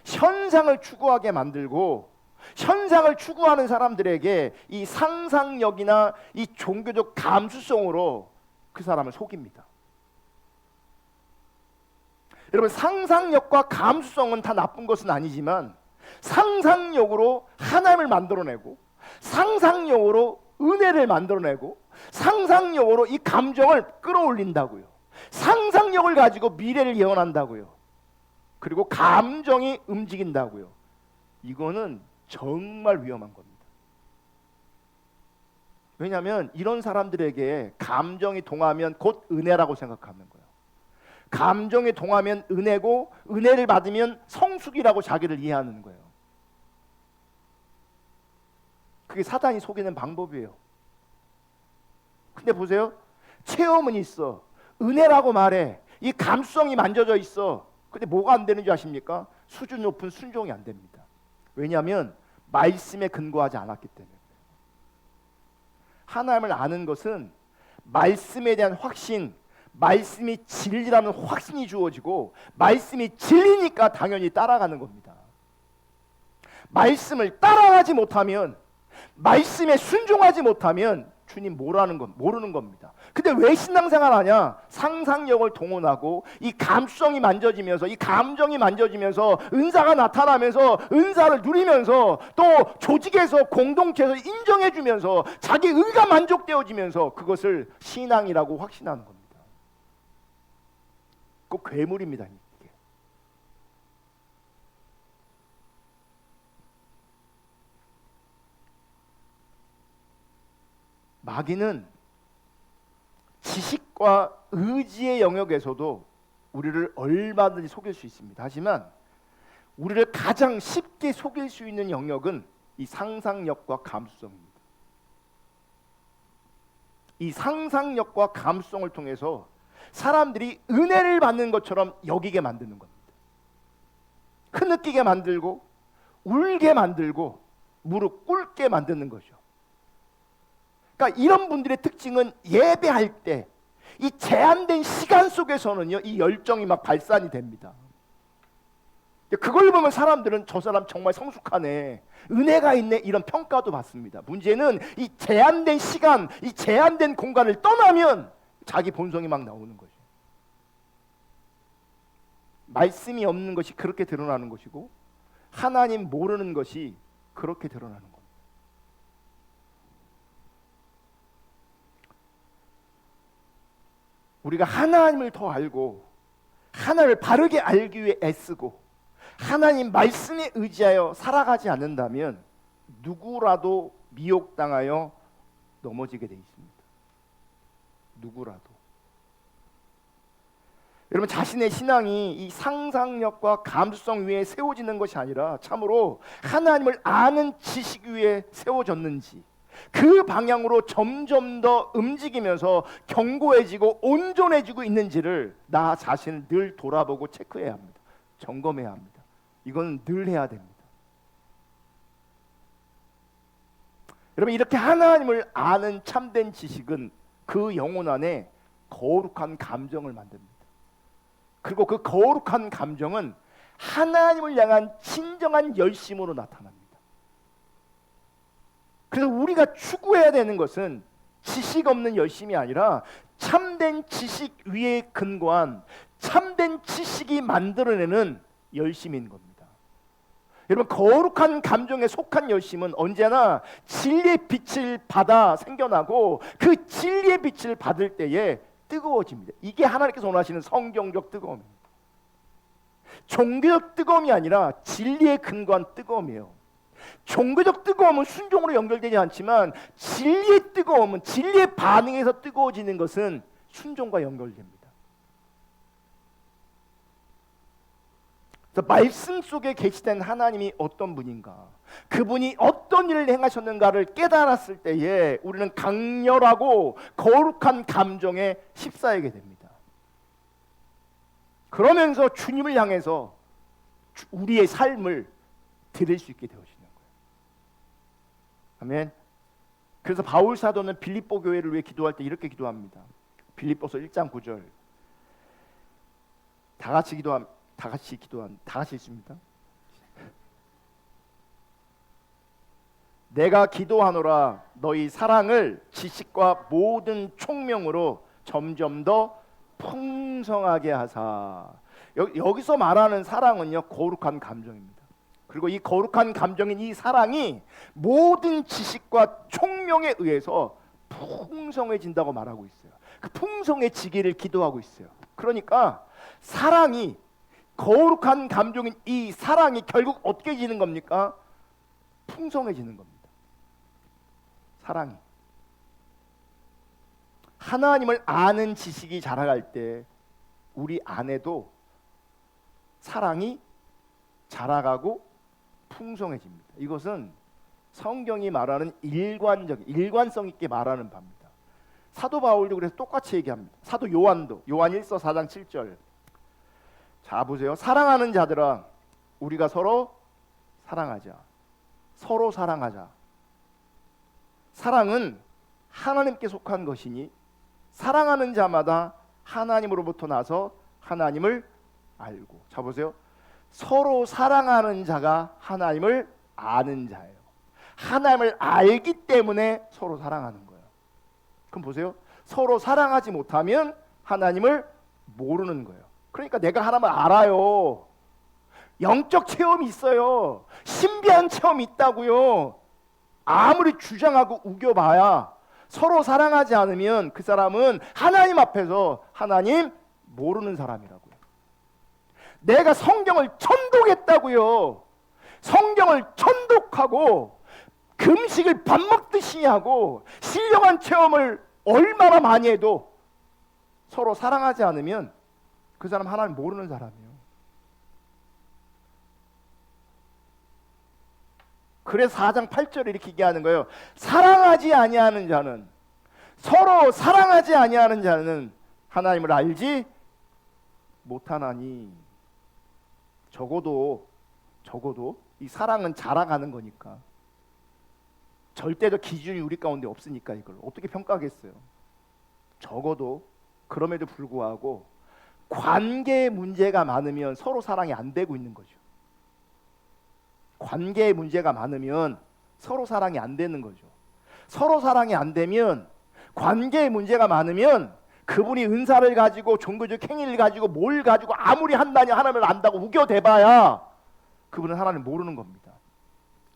[SPEAKER 1] 현상을 추구하게 만들고, 현상을 추구하는 사람들에게 이 상상력이나 이 종교적 감수성으로 그 사람을 속입니다. 여러분, 상상력과 감수성은 다 나쁜 것은 아니지만 상상력으로 하나님을 만들어내고, 상상력으로 은혜를 만들어내고, 상상력으로 이 감정을 끌어올린다고요. 상상력을 가지고 미래를 예언한다고요. 그리고 감정이 움직인다고요. 이거는 정말 위험한 겁니다. 왜냐하면 이런 사람들에게 감정이 동하면 곧 은혜라고 생각하는 거예요. 감정에 동하면 은혜고, 은혜를 받으면 성숙이라고 자기를 이해하는 거예요. 그게 사단이 속이는 방법이에요. 근데 보세요, 체험은 있어, 은혜라고 말해, 이 감수성이 만져져 있어. 근데 뭐가 안 되는지 아십니까? 수준 높은 순종이 안 됩니다. 왜냐하면 말씀에 근거하지 않았기 때문에. 하나님을 아는 것은 말씀에 대한 확신, 말씀이 진리라는 확신이 주어지고, 말씀이 진리니까 당연히 따라가는 겁니다. 말씀을 따라가지 못하면, 말씀에 순종하지 못하면 주님 모르는 겁니다. 근데 왜 신앙생활 하냐? 상상력을 동원하고 이 감수성이 만져지면서, 이 감정이 만져지면서, 은사가 나타나면서, 은사를 누리면서, 또 조직에서, 공동체에서 인정해주면서, 자기 의가 만족되어지면서 그것을 신앙이라고 확신하는 겁니다. 꼭 괴물입니다. 이게. 마귀는 지식과 의지의 영역에서도 우리를 얼마든지 속일 수 있습니다. 하지만 우리를 가장 쉽게 속일 수 있는 영역은 이 상상력과 감수성입니다. 이 상상력과 감수성을 통해서 사람들이 은혜를 받는 것처럼 여기게 만드는 겁니다. 흐느끼게 만들고, 울게 만들고, 무릎 꿇게 만드는 거죠. 그러니까 이런 분들의 특징은 예배할 때 이 제한된 시간 속에서는요, 이 열정이 막 발산이 됩니다. 그걸 보면 사람들은 저 사람 정말 성숙하네, 은혜가 있네, 이런 평가도 받습니다. 문제는 이 제한된 시간, 이 제한된 공간을 떠나면 자기 본성이 막 나오는 거죠. 말씀이 없는 것이 그렇게 드러나는 것이고, 하나님 모르는 것이 그렇게 드러나는 겁니다. 우리가 하나님을 더 알고, 하나님을 바르게 알기 위해 애쓰고, 하나님 말씀에 의지하여 살아가지 않는다면 누구라도 미혹당하여 넘어지게 돼 있습니다. 누구라도. 여러분, 자신의 신앙이 이 상상력과 감수성 위에 세워지는 것이 아니라 참으로 하나님을 아는 지식 위에 세워졌는지, 그 방향으로 점점 더 움직이면서 견고해지고 온전해지고 있는지를 나 자신을 늘 돌아보고 체크해야 합니다. 점검해야 합니다. 이건 늘 해야 됩니다. 여러분, 이렇게 하나님을 아는 참된 지식은 그 영혼 안에 거룩한 감정을 만듭니다. 그리고 그 거룩한 감정은 하나님을 향한 진정한 열심으로 나타납니다. 그래서 우리가 추구해야 되는 것은 지식 없는 열심이 아니라 참된 지식 위에 근거한 참된 지식이 만들어내는 열심인 겁니다. 여러분, 거룩한 감정에 속한 열심은 언제나 진리의 빛을 받아 생겨나고, 그 진리의 빛을 받을 때에 뜨거워집니다. 이게 하나님께서 원하시는 성경적 뜨거움입니다. 종교적 뜨거움이 아니라 진리에 근거한 뜨거움이에요. 종교적 뜨거움은 순종으로 연결되지 않지만, 진리의 뜨거움은, 진리의 반응에서 뜨거워지는 것은 순종과 연결됩니다. 그래서 말씀 속에 계시된 하나님이 어떤 분인가, 그분이 어떤 일을 행하셨는가를 깨달았을 때에 우리는 강렬하고 거룩한 감정에 휩싸이게 됩니다. 그러면서 주님을 향해서 우리의 삶을 드릴 수 있게 되어지는 거예요. 아멘. 그래서 바울 사도는 빌립보 교회를 위해 기도할 때 이렇게 기도합니다. 빌립보서 1장 9절. 다 같이 있습니다. 내가 기도하노라 너희 사랑을 지식과 모든 총명으로 점점 더 풍성하게 하사. 여기서 말하는 사랑은요, 거룩한 감정입니다. 그리고 이 거룩한 감정인 이 사랑이 모든 지식과 총명에 의해서 풍성해진다고 말하고 있어요. 그 풍성해지기를 기도하고 있어요. 그러니까 사랑이, 거룩한 감정인 이 사랑이 결국 어떻게 지는 겁니까? 풍성해지는 겁니다. 사랑이. 하나님을 아는 지식이 자라갈 때 우리 안에도 사랑이 자라가고 풍성해집니다. 이것은 성경이 말하는 일관성 있게 말하는 바입니다. 사도 바울도 그래서 똑같이 얘기합니다. 사도 요한도, 요한 1서 4장 7절. 자 보세요. 사랑하는 자들아 우리가 서로 사랑하자. 서로 사랑하자. 사랑은 하나님께 속한 것이니 사랑하는 자마다 하나님으로부터 나서 하나님을 알고. 자 보세요. 서로 사랑하는 자가 하나님을 아는 자예요. 하나님을 알기 때문에 서로 사랑하는 거예요. 그럼 보세요. 서로 사랑하지 못하면 하나님을 모르는 거예요. 그러니까 내가 하나님을 알아요. 영적 체험이 있어요. 신비한 체험이 있다고요. 아무리 주장하고 우겨봐야 서로 사랑하지 않으면 그 사람은 하나님 앞에서 하나님 모르는 사람이라고요. 내가 성경을 천독했다고요. 성경을 천독하고 금식을 밥 먹듯이 하고 신령한 체험을 얼마나 많이 해도 서로 사랑하지 않으면 그 사람 하나님 모르는 사람이에요. 그래서 4장 8절에 이렇게 얘기하는 거예요. 사랑하지 아니하는 자는, 서로 사랑하지 아니하는 자는 하나님을 알지 못하나니. 적어도 이 사랑은 자라가는 거니까. 절대적 기준이 우리 가운데 없으니까 이걸 어떻게 평가하겠어요. 적어도 그럼에도 불구하고 관계에 문제가 많으면 서로 사랑이 안 되고 있는 거죠. 관계에 문제가 많으면 서로 사랑이 안 되는 거죠. 서로 사랑이 안 되면, 관계에 문제가 많으면 그분이 은사를 가지고 종교적 행위를 가지고 뭘 가지고 아무리 한다니 하나님을 안다고 우겨대봐야 그분은 하나님 모르는 겁니다.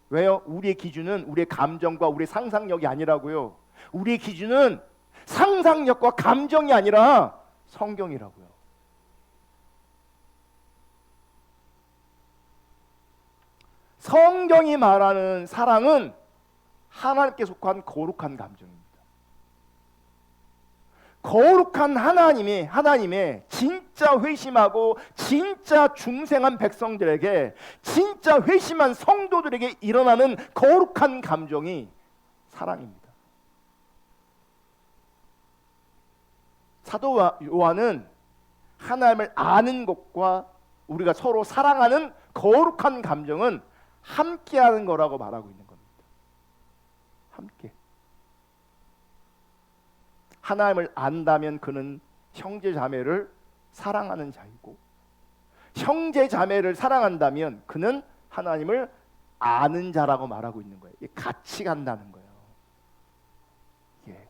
[SPEAKER 1] 왜요? 우리의 기준은 우리의 감정과 우리의 상상력이 아니라고요. 우리의 기준은 상상력과 감정이 아니라 성경이라고요. 성경이 말하는 사랑은 하나님께 속한 거룩한 감정입니다. 거룩한 하나님의 진짜 회심하고 진짜 중생한 백성들에게, 진짜 회심한 성도들에게 일어나는 거룩한 감정이 사랑입니다. 사도 요한은 하나님을 아는 것과 우리가 서로 사랑하는 거룩한 감정은 함께하는 거라고 말하고 있는 겁니다. 함께. 하나님을 안다면 그는 형제 자매를 사랑하는 자이고, 형제 자매를 사랑한다면 그는 하나님을 아는 자라고 말하고 있는 거예요. 같이 간다는 거예요. 예.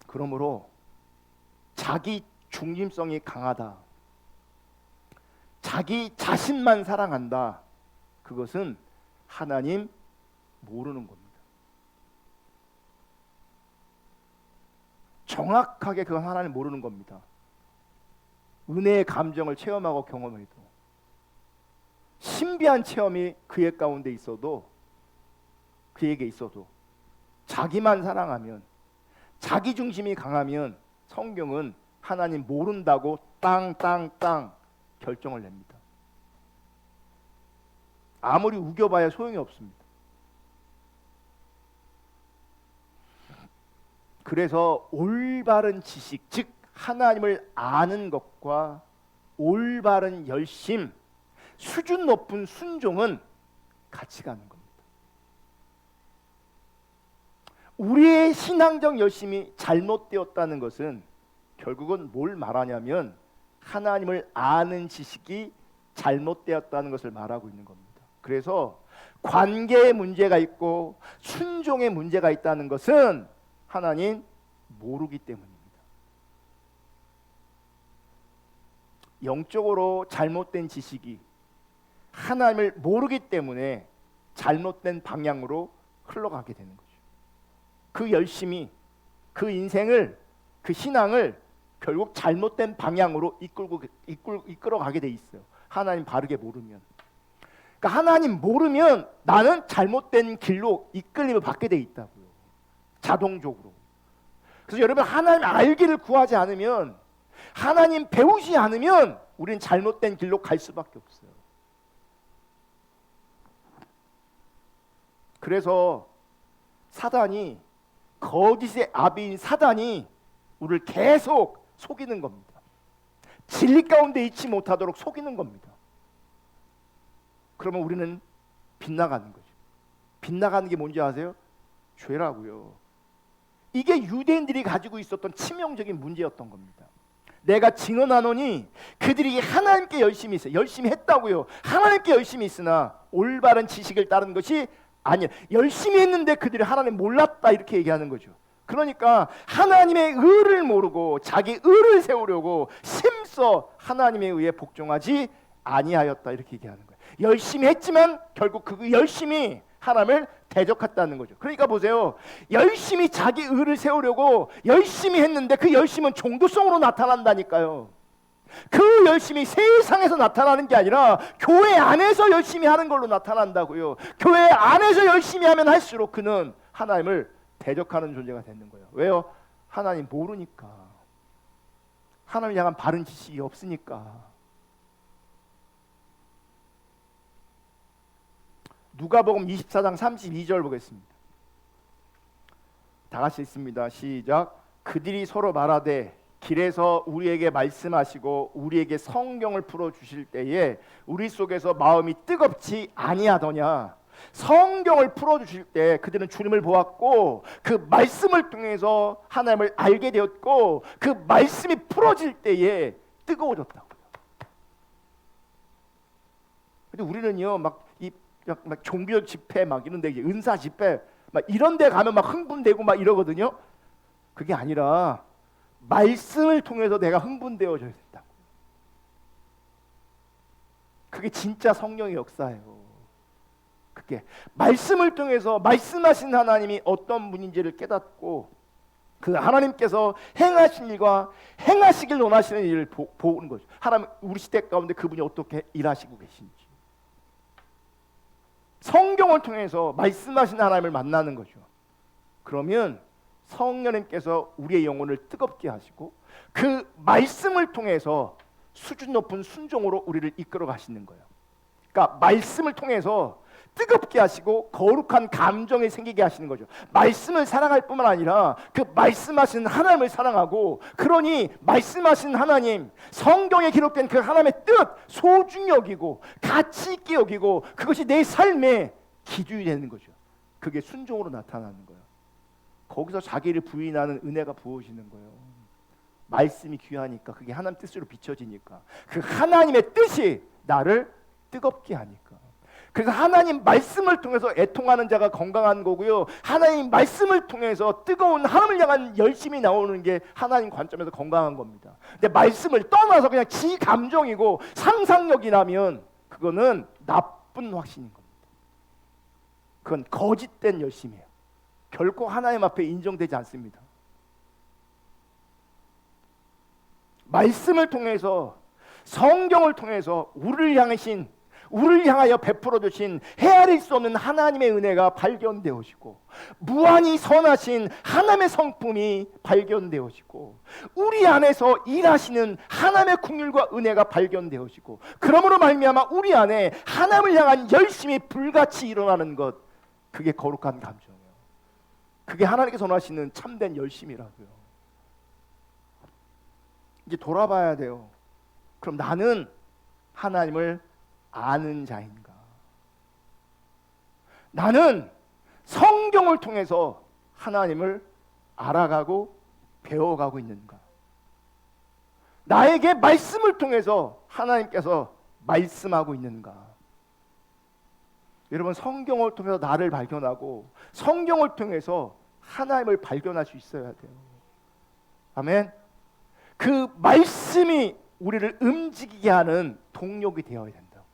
[SPEAKER 1] 그러므로 자기 중심성이 강하다, 자기 자신만 사랑한다, 그것은 하나님 모르는 겁니다. 정확하게 그건 하나님 모르는 겁니다. 은혜의 감정을 체험하고 경험해도, 신비한 체험이 그의 가운데 있어도, 그에게 있어도 자기만 사랑하면, 자기 중심이 강하면 성경은 하나님 모른다고 땅 결정을 냅니다. 아무리 우겨봐야 소용이 없습니다. 그래서 올바른 지식, 즉 하나님을 아는 것과 올바른 열심, 수준 높은 순종은 같이 가는 겁니다. 우리의 신앙적 열심이 잘못되었다는 것은 결국은 뭘 말하냐면 하나님을 아는 지식이 잘못되었다는 것을 말하고 있는 겁니다. 그래서 관계에 문제가 있고 순종에 문제가 있다는 것은 하나님 모르기 때문입니다. 영적으로 잘못된 지식이 하나님을 모르기 때문에 잘못된 방향으로 흘러가게 되는 거죠. 그 열심이 그 인생을, 그 신앙을 결국 잘못된 방향으로 이끌어가게 돼 있어요. 하나님 바르게 모르면. 그러니까 하나님 모르면 나는 잘못된 길로 이끌림을 받게 돼 있다고요. 자동적으로. 그래서 여러분, 하나님 알기를 구하지 않으면, 하나님 배우지 않으면 우리는 잘못된 길로 갈 수밖에 없어요. 그래서 사단이, 거짓의 아비인 사단이 우리를 계속 속이는 겁니다. 진리 가운데 있지 못하도록 속이는 겁니다. 그러면 우리는 빗나가는 거죠. 빗나가는 게 뭔지 아세요? 죄라고요. 이게 유대인들이 가지고 있었던 치명적인 문제였던 겁니다. 내가 증언하노니 그들이 하나님께 열심히 있어요. 열심히 했다고요. 하나님께 열심히 있으나 올바른 지식을 따른 것이 아니야. 열심히 했는데 그들이 하나님 몰랐다, 이렇게 얘기하는 거죠. 그러니까 하나님의 의를 모르고 자기 의를 세우려고 심써 하나님에 의해 복종하지 아니하였다, 이렇게 얘기하는 거예요. 열심히 했지만 결국 그 열심히 하나님을 대적했다는 거죠. 그러니까 보세요. 열심히 자기 의를 세우려고 열심히 했는데 그 열심은 종교성으로 나타난다니까요. 그 열심이 세상에서 나타나는 게 아니라 교회 안에서 열심히 하는 걸로 나타난다고요. 교회 안에서 열심히 하면 할수록 그는 하나님을 대적하는 존재가 되는 거예요. 왜요? 하나님 모르니까. 하나님을 향한 바른 지식이 없으니까. 누가복음 24장 32절 보겠습니다. 다 같이 읽습니다. 시작. 그들이 서로 말하되 길에서 우리에게 말씀하시고 우리에게 성경을 풀어주실 때에 우리 속에서 마음이 뜨겁지 아니하더냐. 성경을 풀어주실 때 그들은 주님을 보았고 그 말씀을 통해서 하나님을 알게 되었고 그 말씀이 풀어질 때에 뜨거워졌다고요. 근데 우리는요, 막 종교 집회 막 이런 데, 은사 집회 막 이런 데 가면 막 흥분되고 막 이러거든요. 그게 아니라 말씀을 통해서 내가 흥분되어져야 된다. 그게 진짜 성령의 역사예요. 그게 말씀을 통해서 말씀하신 하나님이 어떤 분인지를 깨닫고 그 하나님께서 행하신 일과 행하시길 원하시는 일을 보는 거죠. 하나님, 우리 시대 가운데 그분이 어떻게 일하시고 계신지. 성경을 통해서 말씀하신 하나님을 만나는 거죠. 그러면 성령님께서 우리의 영혼을 뜨겁게 하시고 그 말씀을 통해서 수준 높은 순종으로 우리를 이끌어 가시는 거예요. 그러니까 말씀을 통해서 뜨겁게 하시고 거룩한 감정이 생기게 하시는 거죠. 말씀을 사랑할 뿐만 아니라 그 말씀하신 하나님을 사랑하고, 그러니 말씀하신 하나님, 성경에 기록된 그 하나님의 뜻 소중히 여기고 가치 있게 여기고 그것이 내 삶의 기준이 되는 거죠. 그게 순종으로 나타나는 거예요. 거기서 자기를 부인하는 은혜가 부어지는 거예요. 말씀이 귀하니까, 그게 하나님 뜻으로 비춰지니까, 그 하나님의 뜻이 나를 뜨겁게 하니까. 그래서 하나님 말씀을 통해서 애통하는 자가 건강한 거고요. 하나님 말씀을 통해서 뜨거운 하나님을 향한 열심이 나오는 게 하나님 관점에서 건강한 겁니다. 근데 말씀을 떠나서 그냥 지 감정이고 상상력이라면 그거는 나쁜 확신인 겁니다. 그건 거짓된 열심이에요. 결코 하나님 앞에 인정되지 않습니다. 말씀을 통해서, 성경을 통해서 우리를 향하여 베풀어 주신 헤아릴 수 없는 하나님의 은혜가 발견되어지고, 무한히 선하신 하나님의 성품이 발견되어지고, 우리 안에서 일하시는 하나님의 긍휼과 은혜가 발견되어지고, 그러므로 말미암아 우리 안에 하나님을 향한 열심이 불같이 일어나는 것, 그게 거룩한 감정이에요. 그게 하나님께서 원하시는 참된 열심이라고요. 이제 돌아봐야 돼요. 그럼 나는 하나님을 아는 자인가? 나는 성경을 통해서 하나님을 알아가고 배워가고 있는가? 나에게 말씀을 통해서 하나님께서 말씀하고 있는가? 여러분, 성경을 통해서 나를 발견하고 성경을 통해서 하나님을 발견할 수 있어야 돼요. 아멘. 그 말씀이 우리를 움직이게 하는 동력이 되어야 된다고요.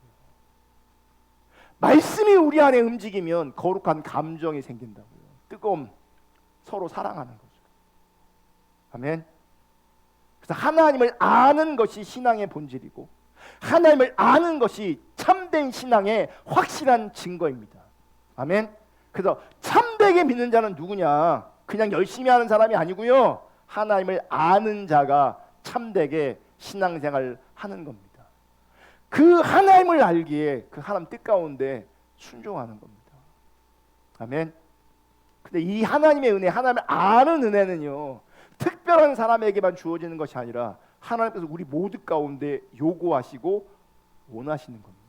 [SPEAKER 1] 말씀이 우리 안에 움직이면 거룩한 감정이 생긴다고요. 뜨거움, 서로 사랑하는 거죠. 아멘. 그래서 하나님을 아는 것이 신앙의 본질이고 하나님을 아는 것이 참된 신앙의 확실한 증거입니다. 아멘. 그래서 참되게 믿는 자는 누구냐? 그냥 열심히 하는 사람이 아니고요. 하나님을 아는 자가 참되게 신앙생활을 하는 겁니다. 그 하나님을 알기에 그 하나님 뜻 가운데 순종하는 겁니다. 아멘. 근데 이 하나님의 은혜, 하나님을 아는 은혜는요, 특별한 사람에게만 주어지는 것이 아니라 하나님께서 우리 모두 가운데 요구하시고 원하시는 겁니다.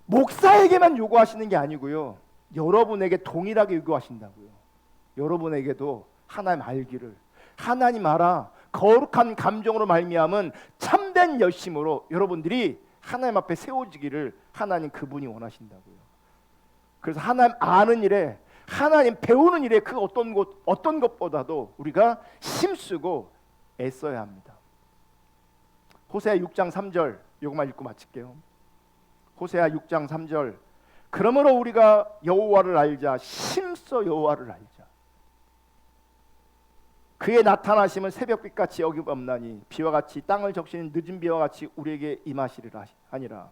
[SPEAKER 1] 목사에게만 요구하시는 게 아니고요, 여러분에게 동일하게 요구하신다고요. 여러분에게도 하나님 알기를, 하나님 알아 거룩한 감정으로 말미암은 참된 열심으로 여러분들이 하나님 앞에 세워지기를 하나님 그분이 원하신다고요. 그래서 하나님 아는 일에, 하나님 배우는 일에 그 어떤 것보다도 우리가 힘쓰고 애써야 합니다. 호세아 6장 3절 이것만 읽고 마칠게요. 호세아 6장 3절 그러므로 우리가 여호와를 알자, 힘써 여호와를 알자. 그의 나타나심은 새벽빛같이 어김없나니 비와 같이 땅을 적시는 늦은 비와 같이 우리에게 임하시리라 하니라.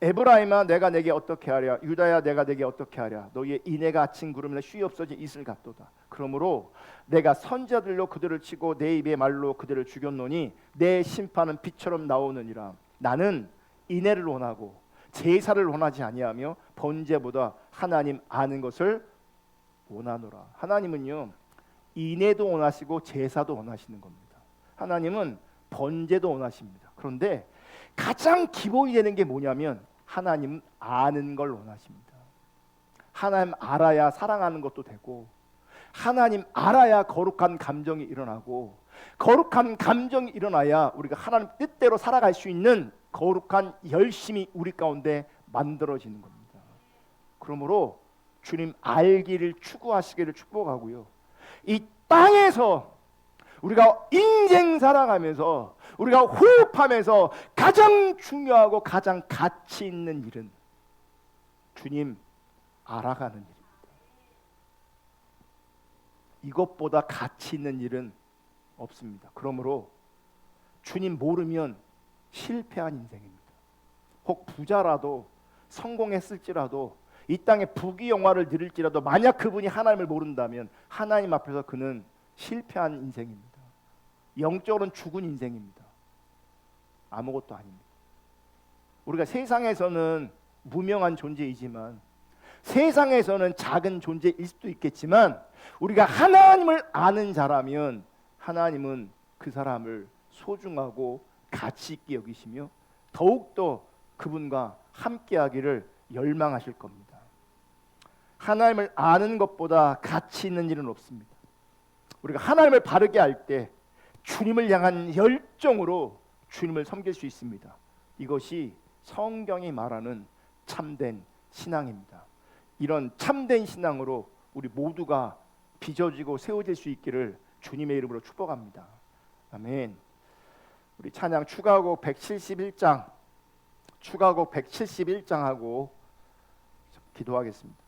[SPEAKER 1] 에브라임아 내가 내게 어떻게 하랴, 유다야 내가 내게 어떻게 하랴. 너희의 인애가 아침 구름이나 쉬 없어진 이슬 같도다. 그러므로 내가 선자들로 그들을 치고 내 입의 말로 그들을 죽였노니 내 심판은 빛처럼 나오느니라. 나는 인애를 원하고 제사를 원하지 아니하며 번제보다 하나님 아는 것을 원하노라. 하나님은요, 인애도 원하시고 제사도 원하시는 겁니다. 하나님은 번제도 원하십니다. 그런데 가장 기본이 되는 게 뭐냐면 하나님 아는 걸 원하십니다. 하나님 알아야 사랑하는 것도 되고, 하나님 알아야 거룩한 감정이 일어나고, 거룩한 감정이 일어나야 우리가 하나님 뜻대로 살아갈 수 있는 거룩한 열심이 우리 가운데 만들어지는 겁니다. 그러므로 주님 알기를 추구하시기를 축복하고요, 이 땅에서 우리가 인생 살아가면서 우리가 호흡하면서 가장 중요하고 가장 가치 있는 일은 주님 알아가는 일입니다. 이것보다 가치 있는 일은 없습니다. 그러므로 주님 모르면 실패한 인생입니다. 혹 부자라도 성공했을지라도 이 땅에 부귀영화를 누릴지라도 만약 그분이 하나님을 모른다면 하나님 앞에서 그는 실패한 인생입니다. 영적으로는 죽은 인생입니다. 아무것도 아닙니다. 우리가 세상에서는 무명한 존재이지만, 세상에서는 작은 존재일 수도 있겠지만, 우리가 하나님을 아는 자라면 하나님은 그 사람을 소중하고 가치 있게 여기시며 더욱더 그분과 함께하기를 열망하실 겁니다. 하나님을 아는 것보다 가치 있는 일은 없습니다. 우리가 하나님을 바르게 알 때 주님을 향한 열정으로 주님을 섬길 수 있습니다. 이것이 성경이 말하는 참된 신앙입니다. 이런 참된 신앙으로 우리 모두가 빚어지고 세워질 수 있기를 주님의 이름으로 축복합니다. 아멘. 우리 찬양 추가곡 171장 하고 기도하겠습니다.